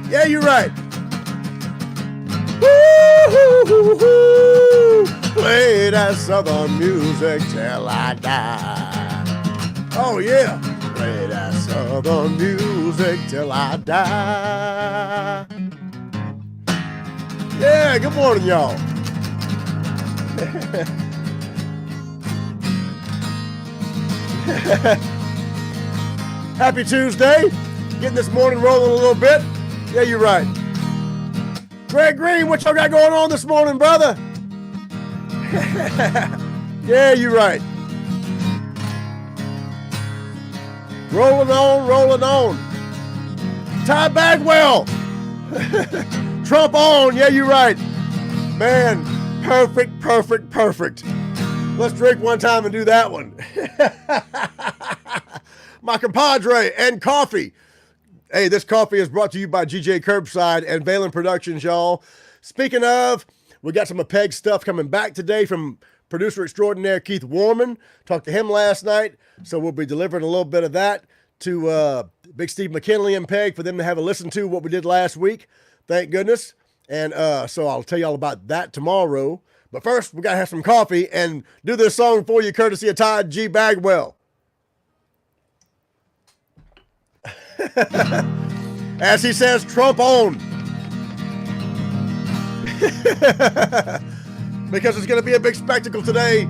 Yeah, you're right. Woo-hoo-hoo-hoo. Play that Southern music till I die. Oh, yeah. Play that Southern music till I die. Yeah, good morning, y'all. Happy Tuesday. Getting this morning rolling a little bit. Yeah, you're right. Greg Green, what y'all got going on this morning, brother? Yeah, you're right. Rolling on, rolling on. Ty Bagwell. Trump on. Yeah, you're right. Man, perfect, perfect, perfect. Let's drink one time and do that one. My compadre and coffee. Hey, this coffee is brought to you by GJ Curbside and Valen Productions, y'all. Speaking of, we got some of Peg's stuff coming back today from producer extraordinaire Keith Warman. Talked to him last night, so we'll be delivering a little bit of that to Big Steve McKinley and Peg for them to have a listen to what we did last week. Thank goodness. And so I'll tell you all about that tomorrow. But first, we got to have some coffee and do this song for you, courtesy of Todd G. Bagwell. As he says, Trump on. Because it's going to be a big spectacle today.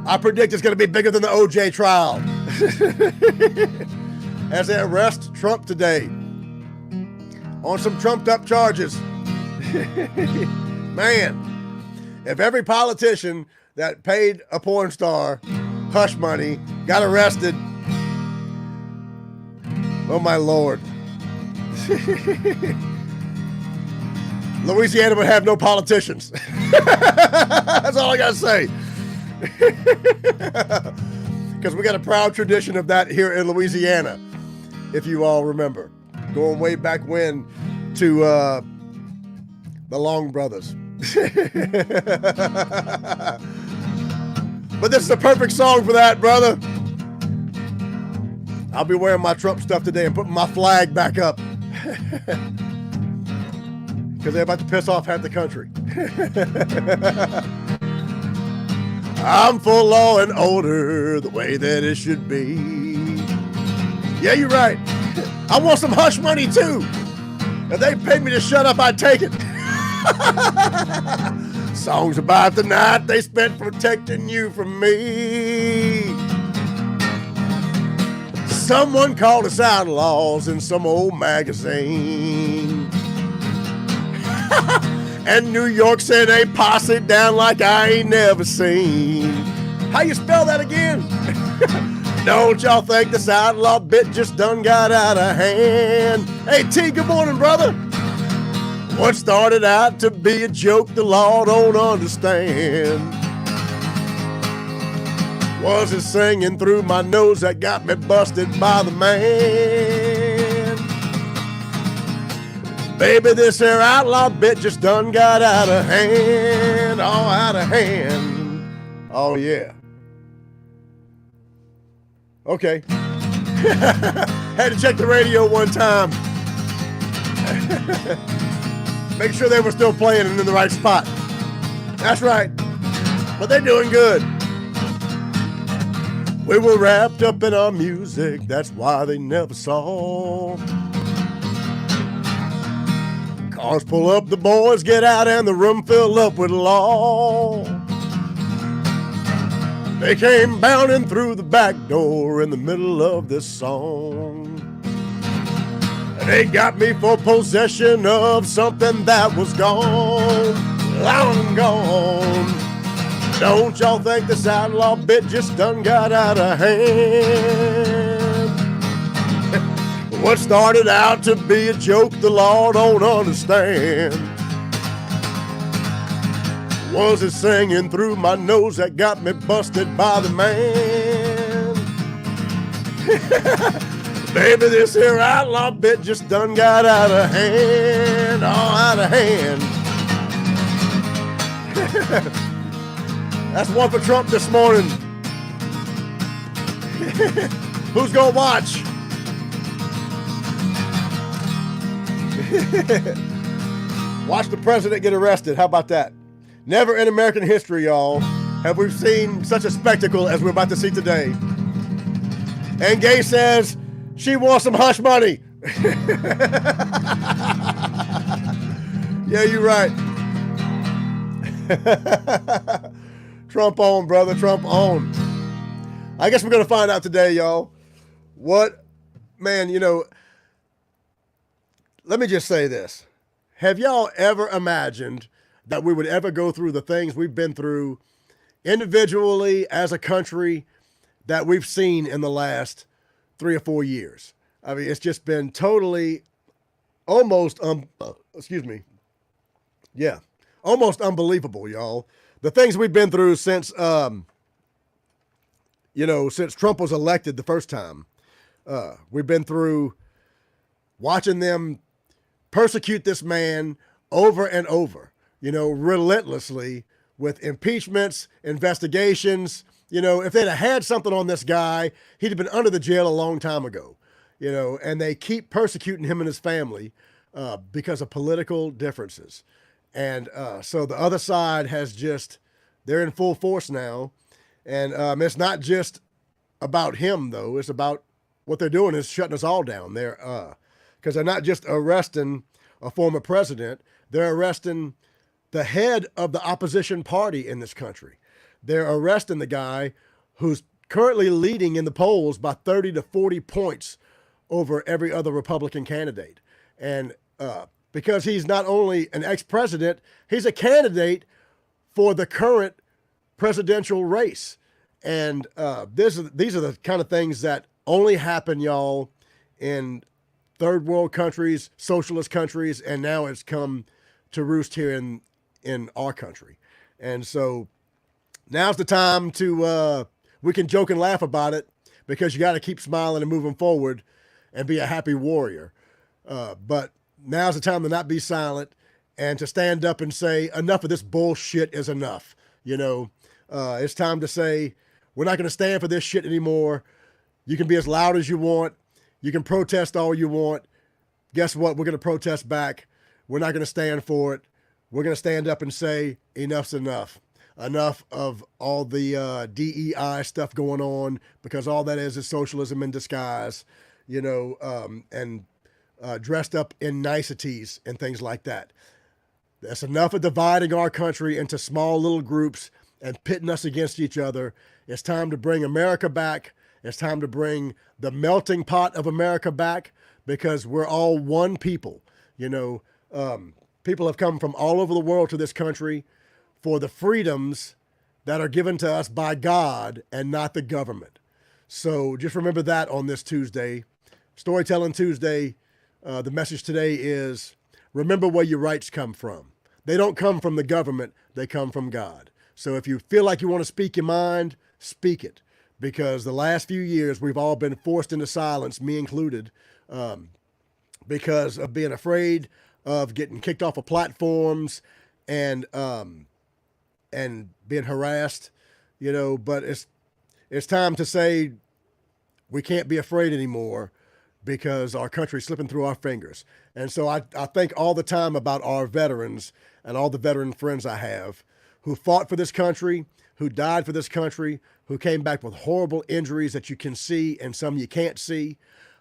I predict it's going to be bigger than the OJ trial. As they arrest Trump today on some trumped up charges. Man, if every politician that paid a porn star hush money got arrested, oh my Lord. Louisiana would have no politicians. That's all I got to say. Because we got a proud tradition of that here in Louisiana, if you all remember. Going way back when to the Long Brothers. But this is a perfect song for that, brother. I'll be wearing my Trump stuff today and putting my flag back up. Because they're about to piss off half the country. I'm for law and order the way that it should be. Yeah, you're right. I want some hush money too. If they paid me to shut up, I'd take it. Songs about the night they spent protecting you from me. Someone called us outlaws in some old magazine. And New York said they posse down like I ain't never seen. How you spell that again? Don't y'all think this outlaw bit just done got out of hand? Hey T, good morning, brother. What started out to be a joke the law don't understand was it singing through my nose that got me busted by the man. Baby, this here outlaw bit just done got out of hand. All out of hand. Oh, yeah. Okay. Had to check the radio one time. Make sure they were still playing and in the right spot. That's right. But they're doing good. We were wrapped up in our music, that's why they never saw. Cars pull up, the boys get out, and the room fill up with law. They came bounding through the back door in the middle of this song. They got me for possession of something that was gone, long gone. Don't y'all think this outlaw bit just done got out of hand? What started out to be a joke the law don't understand was it singing through my nose that got me busted by the man. Baby, this here outlaw bit just done got out of hand, all out of hand. That's one for Trump this morning. Who's gonna watch? Watch the president get arrested. How about that? Never in American history, y'all, have we seen such a spectacle as we're about to see today. And Gay says she wants some hush money. Yeah, you're right. Trump on, brother. Trump on. I guess we're going to find out today, y'all. Man, let me just say this. Have y'all ever imagined that we would ever go through the things we've been through individually as a country that we've seen in the last 3 or 4 years? I mean, it's just been totally almost, almost unbelievable, y'all. The things we've been through since Trump was elected the first time. We've been through watching them persecute this man over and over, relentlessly with impeachments, investigations. If they'd have had something on this guy, he'd have been under the jail a long time ago, and they keep persecuting him and his family because of political differences. And so the other side they're in full force now. And it's not just about him, though. It's about what they're doing is shutting us all down. Because they're not just arresting a former president, they're arresting the head of the opposition party in this country. They're arresting the guy who's currently leading in the polls by 30 to 40 points over every other Republican candidate. And because he's not only an ex-president, he's a candidate for the current presidential race. And these are the kind of things that only happen, y'all, in third world countries, socialist countries, and now it's come to roost here in our country. And so now's the time we can joke and laugh about it, because you got to keep smiling and moving forward and be a happy warrior. But now's the time to not be silent and to stand up and say, enough of this bullshit is enough. It's time to say, we're not going to stand for this shit anymore. You can be as loud as you want. You can protest all you want. Guess what? We're going to protest back. We're not going to stand for it. We're going to stand up and say, enough's enough. Enough of all the DEI stuff going on, because all that is socialism in disguise, and dressed up in niceties and things like that. That's enough of dividing our country into small little groups and pitting us against each other. It's time to bring America back. It's time to bring the melting pot of America back, because we're all one people. People have come from all over the world to this country for the freedoms that are given to us by God and not the government. So just remember that on this Tuesday, Storytelling Tuesday. The message today is, remember where your rights come from. They don't come from the government. They come from God. So if you feel like you want to speak your mind, speak it. Because the last few years, we've all been forced into silence, me included, because of being afraid of getting kicked off of platforms and being harassed, but it's time to say we can't be afraid anymore, because our country's slipping through our fingers. And so I think all the time about our veterans and all the veteran friends I have who fought for this country, who died for this country, who came back with horrible injuries that you can see and some you can't see,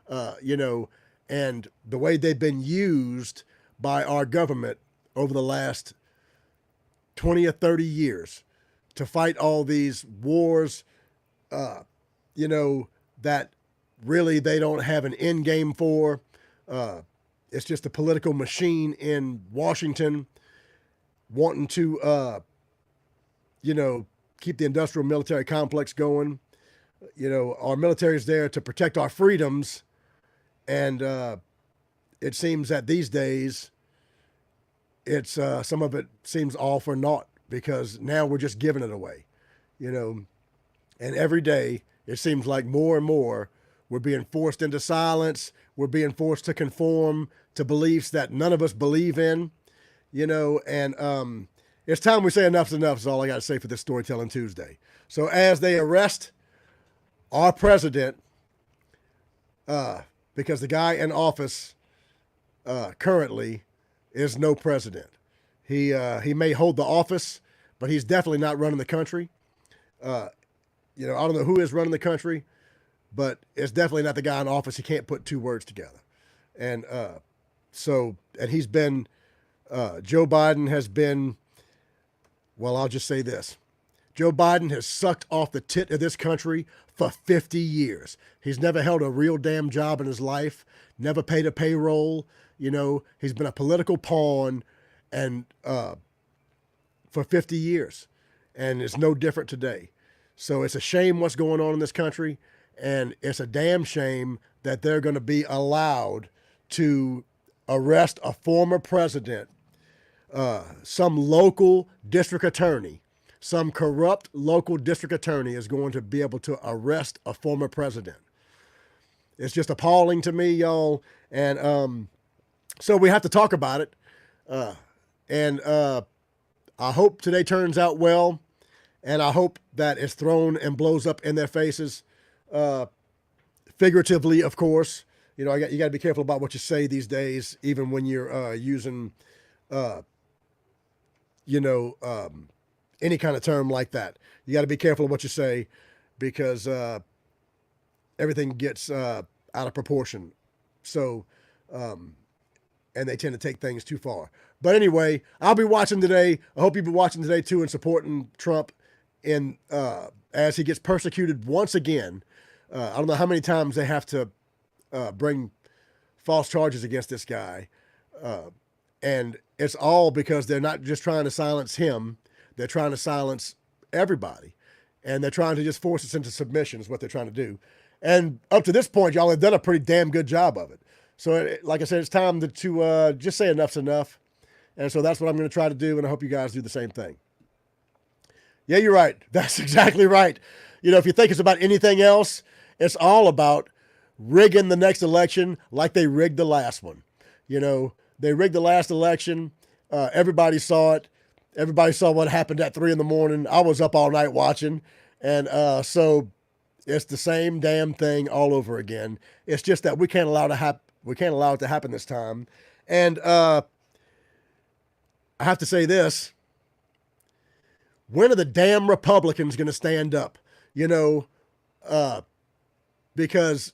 and the way they've been used by our government over the last 20 or 30 years to fight all these wars, that really they don't have an end game for. It's just a political machine in Washington wanting to, keep the industrial military complex going. Our military is there to protect our freedoms. And it seems that these days, it's some of it seems all for naught, because now we're just giving it away, and every day it seems like more and more we're being forced into silence. We're being forced to conform to beliefs that none of us believe in, and it's time we say enough's enough is all I got to say for this Storytelling Tuesday. So as they arrest our president, because the guy in office currently is no president. He may hold the office, but he's definitely not running the country. I don't know who is running the country, but it's definitely not the guy in office. He can't put two words together. And he's been, Joe Biden has been, well, I'll just say this. Joe Biden has sucked off the tit of this country for 50 years. He's never held a real damn job in his life, never paid a payroll. He's been a political pawn and for 50 years. And it's no different today. So it's a shame what's going on in this country. And it's a damn shame that they're going to be allowed to arrest a former president, some local district attorney. Some corrupt local district attorney is going to be able to arrest a former president. It's just appalling to me, y'all. And so we have to talk about it. And I hope today turns out well. And I hope that it's thrown and blows up in their faces. Figuratively, of course. You got to be careful about what you say these days, even when you're using, any kind of term like that. You got to be careful of what you say because everything gets out of proportion. So, and they tend to take things too far. But anyway, I'll be watching today. I hope you'll be watching today too and supporting Trump as he gets persecuted once again. I don't know how many times they have to bring false charges against this guy. And it's all because they're not just trying to silence him. They're trying to silence everybody. And they're trying to just force us into submission is what they're trying to do. And up to this point, y'all have done a pretty damn good job of it. So like I said, it's time to just say enough's enough. And so that's what I'm going to try to do. And I hope you guys do the same thing. Yeah, you're right. That's exactly right. If you think it's about anything else, it's all about rigging the next election like they rigged the last one. They rigged the last election. Everybody saw it. Everybody saw what happened at 3 a.m. I was up all night watching. And so it's the same damn thing all over again. It's just that we can't allow it to happen this time. And I have to say this. When are the damn Republicans going to stand up? Because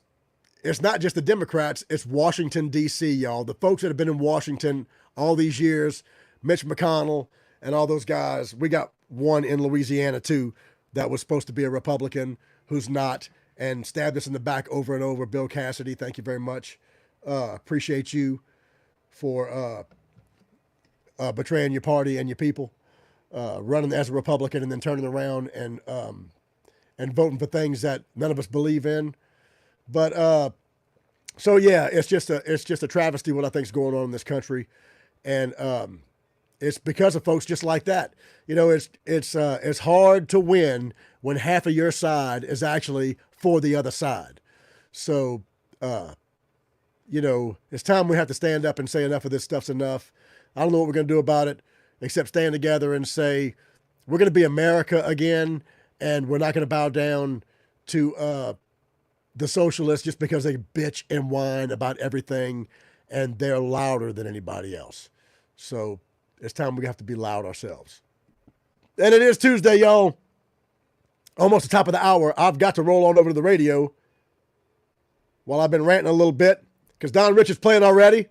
it's not just the Democrats, it's Washington, D.C., y'all. The folks that have been in Washington all these years, Mitch McConnell and all those guys. We got one in Louisiana, too, that was supposed to be a Republican who's not and stabbed us in the back over and over. Bill Cassidy, thank you very much. Appreciate you for betraying your party and your people, running as a Republican and then turning around and voting for things that none of us believe in. But so yeah, it's just a travesty what I think is going on in this country, and it's because of folks just like that. It's hard to win when half of your side is actually for the other side. So it's time we have to stand up and say enough of this stuff's enough. I don't know what we're going to do about it except stand together and say we're going to be America again, and we're not going to bow down to the socialists just because they bitch and whine about everything and they're louder than anybody else. So it's time we have to be loud ourselves. And it is Tuesday, y'all. Almost the top of the hour. I've got to roll on over to the radio while I've been ranting a little bit because Don Rich is playing already.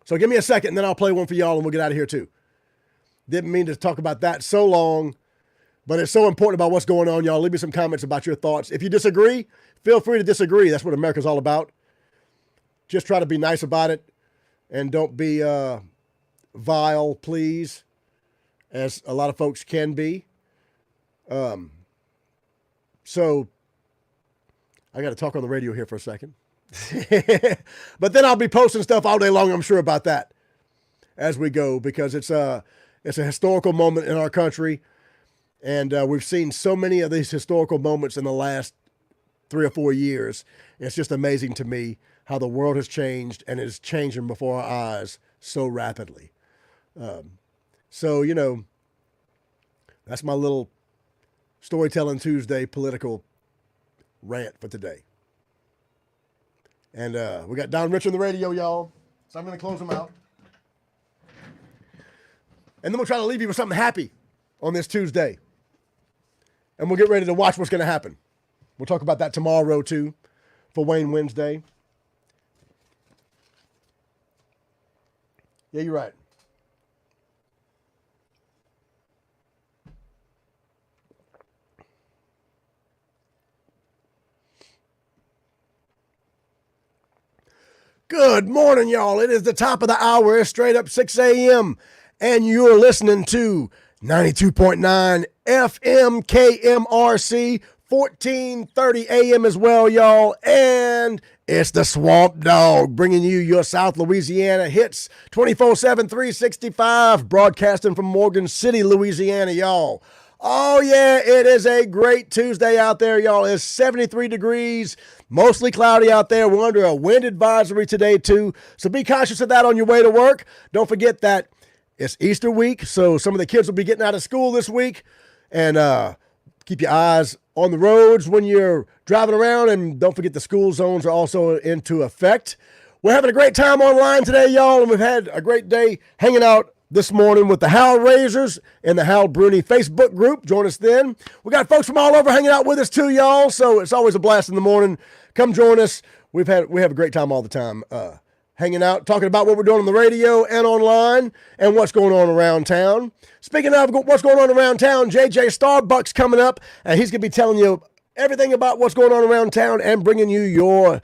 So give me a second and then I'll play one for y'all and we'll get out of here too. Didn't mean to talk about that so long. But it's so important about what's going on, y'all. Leave me some comments about your thoughts. If you disagree, feel free to disagree. That's what America's all about. Just try to be nice about it. And don't be vile, please, as a lot of folks can be. So I got to talk on the radio here for a second. But then I'll be posting stuff all day long, I'm sure, about that as we go, because it's a historical moment in our country. And we've seen so many of these historical moments in the last 3 or 4 years. It's just amazing to me how the world has changed and is changing before our eyes so rapidly. So, you know, that's my little Storytelling Tuesday political rant for today. And we got Don Rich on the radio, y'all. So I'm going to close them out. And then we'll try to leave you with something happy on this Tuesday. And we'll get ready to watch what's going to happen. We'll talk about that tomorrow, too, for Wayne Wednesday. Yeah, you're right. Good morning, y'all. It is the top of the hour. It's straight up 6 a.m. And you're listening to 92.9 FM KMRC, 1430 a.m. as well, y'all. And it's the Swamp Dog bringing you your South Louisiana hits 24/7, 365, broadcasting from Morgan City, Louisiana, y'all. Oh, yeah, it is a great Tuesday out there, y'all. It's 73 degrees, mostly cloudy out there. We're under a wind advisory today, too. So be conscious of that on your way to work. Don't forget that it's Easter week, so some of the kids will be getting out of school this week. And keep your eyes on the roads when you're driving around. And don't forget the school zones are also into effect. We're having a great time online today, y'all, and we've had a great day hanging out this morning with the Hal Razors and the Hal Bruni Facebook group. Join us then. We got folks from all over hanging out with us too, y'all. So it's always a blast in the morning. Come join us. We have a great time all the time, hanging out, talking about what we're doing on the radio and online and what's going on around town. Speaking of what's going on around town, JJ Starbucks coming up, and he's going to be telling you everything about what's going on around town and bringing you your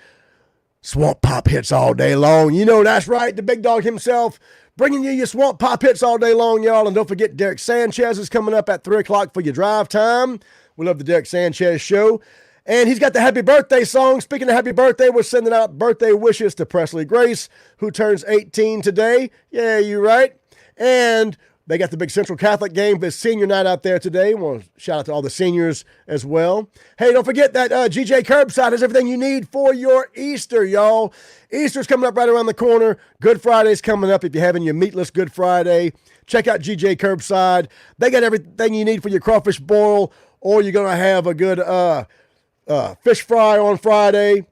Swamp Pop hits all day long. You know that's right, the big dog himself, bringing you your Swamp Pop hits all day long, y'all. And don't forget, Derek Sanchez is coming up at 3 o'clock for your drive time. We love the Derek Sanchez show. And he's got the happy birthday song. Speaking of happy birthday, we're sending out birthday wishes to Presley Grace, who turns 18 today. Yeah, you're right. And they got the big Central Catholic game for senior night out there today. Want to shout out to all the seniors as well. Hey, don't forget that GJ Curbside has everything you need for your Easter, y'all. Easter's coming up right around the corner. Good Friday's coming up. If you're having your meatless Good Friday, check out GJ Curbside. They got everything you need for your crawfish boil, or you're going to have a good fish fry on Friday.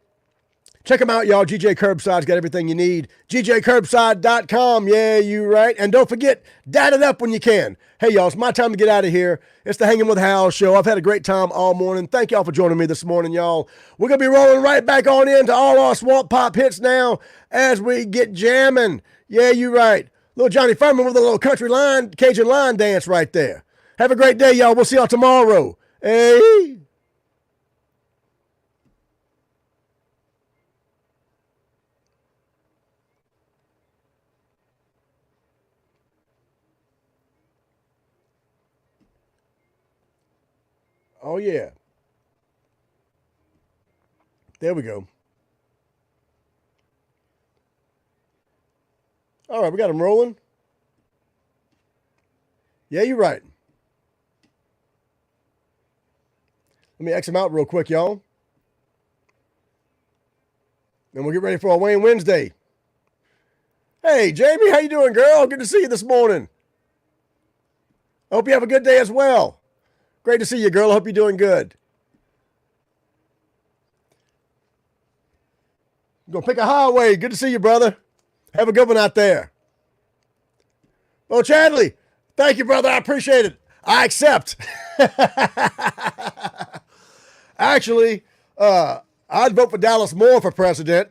Check them out, y'all. GJ Curbside's got everything you need. GJCurbside.com. Yeah, you right. And don't forget, dad it up when you can. Hey, y'all, it's my time to get out of here. It's the Hanging with Hal show. I've had a great time all morning. Thank y'all for joining me this morning, y'all. We're going to be rolling right back on into all our Swamp Pop hits now as we get jamming. Yeah, you right. Little Johnny Furman with a little country line, Cajun line dance right there. Have a great day, y'all. We'll see y'all tomorrow. Hey. Oh, yeah. There we go. All right, we got them rolling. Yeah, you're right. Let me X them out real quick, y'all. And we'll get ready for our Wayne Wednesday. Hey, Jamie, how you doing, girl? Good to see you this morning. I hope you have a good day as well. Great to see you, girl. I hope you're doing good. I'm going to pick a highway. Good to see you, brother. Have a good one out there. Oh, Chadley, thank you, brother. I appreciate it. I accept. Actually, I'd vote for Dallas Moore for president.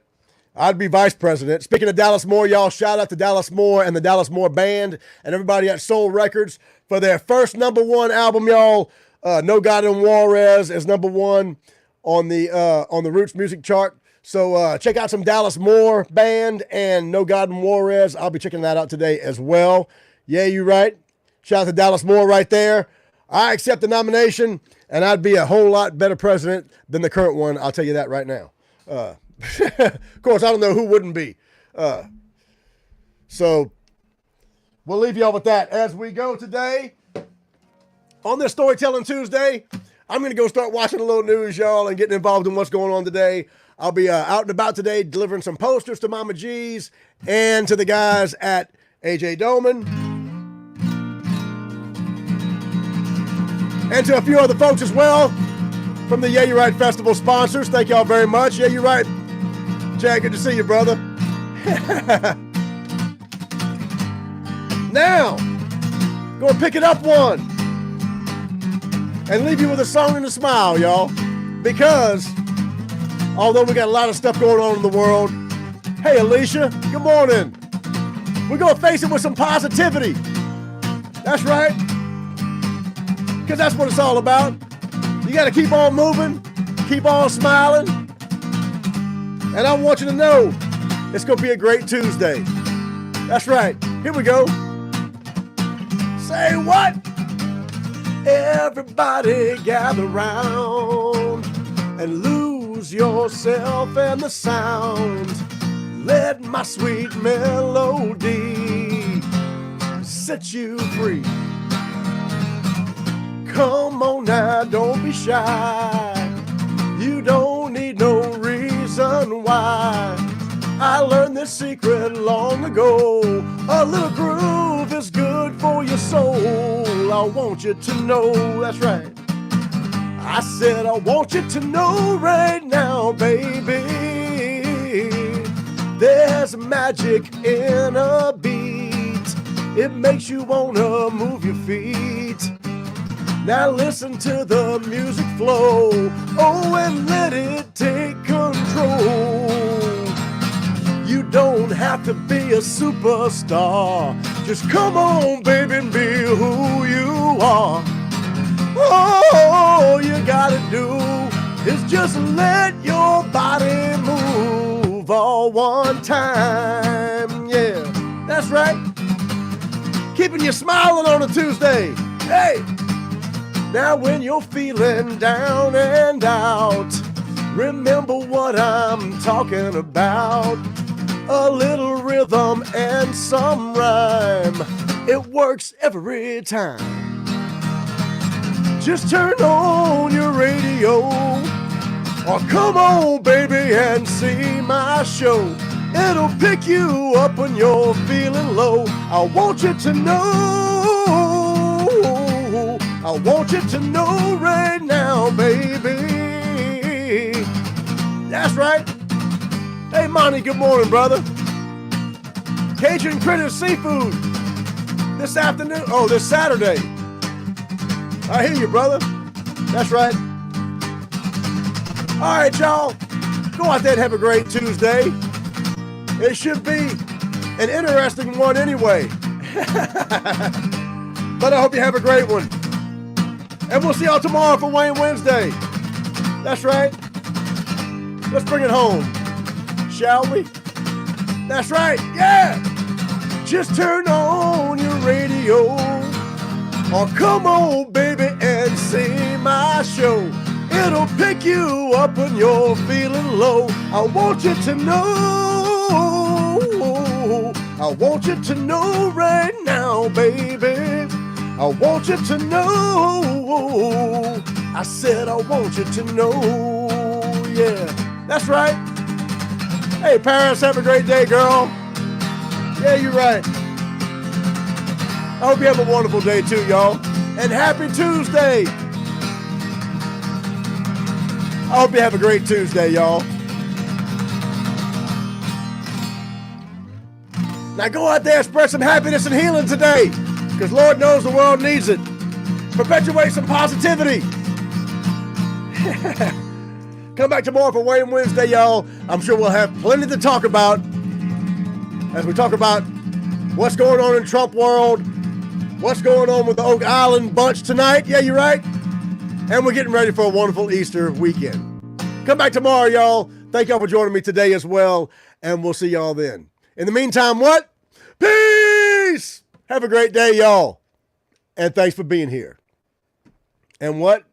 I'd be vice president. Speaking of Dallas Moore, y'all, shout out to Dallas Moore and the Dallas Moore Band and everybody at Soul Records for their first #1 album, y'all. No God in Juarez is #1 on the Roots music chart. So check out some Dallas Moore Band and No God in Juarez. I'll be checking that out today as well. Yeah, you right. Shout out to Dallas Moore right there. I accept the nomination, and I'd be a whole lot better president than the current one. I'll tell you that right now. Of course, I don't know who wouldn't be. So we'll leave y'all with that as we go today. On this Storytelling Tuesday, I'm going to go start watching a little news, y'all, and getting involved in what's going on today. I'll be out and about today delivering some posters to Mama G's and to the guys at AJ Doman. And to a few other folks as well from the Yeah, You're Right Festival sponsors. Thank y'all very much. Yeah, you're right. Chad, good to see you, brother. Now, gonna pick it up one and leave you with a song and a smile, y'all. Because although we got a lot of stuff going on in the world, hey, Alicia, good morning. We're gonna face it with some positivity. That's right. Because that's what it's all about. You got to keep on moving, keep on smiling. And I want you to know it's going to be a great Tuesday. That's right. Here we go. Say what? Everybody gather round and lose yourself in the sound. Let my sweet melody set you free. Come on now, don't be shy. You don't need no reason why. I learned this secret long ago. A little groove is good for your soul. I want you to know, that's right. I said I want you to know right now, baby. There's magic in a beat. It makes you wanna move your feet. Now listen to the music flow, oh, and let it take control. You don't have to be a superstar. Just come on, baby, and be who you are. All you gotta do is just let your body move all one time. Yeah, that's right. Keeping you smiling on a Tuesday. Hey! Now when you're feeling down and out, remember what I'm talking about. A little rhythm and some rhyme, it works every time. Just turn on your radio, or come on baby and see my show. It'll pick you up when you're feeling low. I want you to know, I want you to know right now, baby. That's right. Hey, Monty, good morning, brother. Cajun Critter Seafood this afternoon. Oh, this Saturday. I hear you, brother. That's right. All right, y'all. Go out there and have a great Tuesday. It should be an interesting one anyway. But I hope you have a great one. And we'll see y'all tomorrow for Wayne Wednesday. That's right. Let's bring it home, shall we? That's right, yeah. Just turn on your radio, or come on, baby, and see my show. It'll pick you up when you're feeling low. I want you to know, I want you to know right now, baby. I want you to know. I said I want you to know. Yeah, that's right. Hey, Paris, have a great day, girl. Yeah, you're right. I hope you have a wonderful day too, y'all. And happy Tuesday. I hope you have a great Tuesday, y'all. Now go out there and spread some happiness and healing today, because Lord knows the world needs it. Perpetuate some positivity. Come back tomorrow for Wayne Wednesday, y'all. I'm sure we'll have plenty to talk about as we talk about what's going on in Trump world, what's going on with the Oak Island bunch tonight. Yeah, you're right. And we're getting ready for a wonderful Easter weekend. Come back tomorrow, y'all. Thank y'all for joining me today as well, and we'll see y'all then. In the meantime, what? Peace! Have a great day, y'all. And thanks for being here. And what?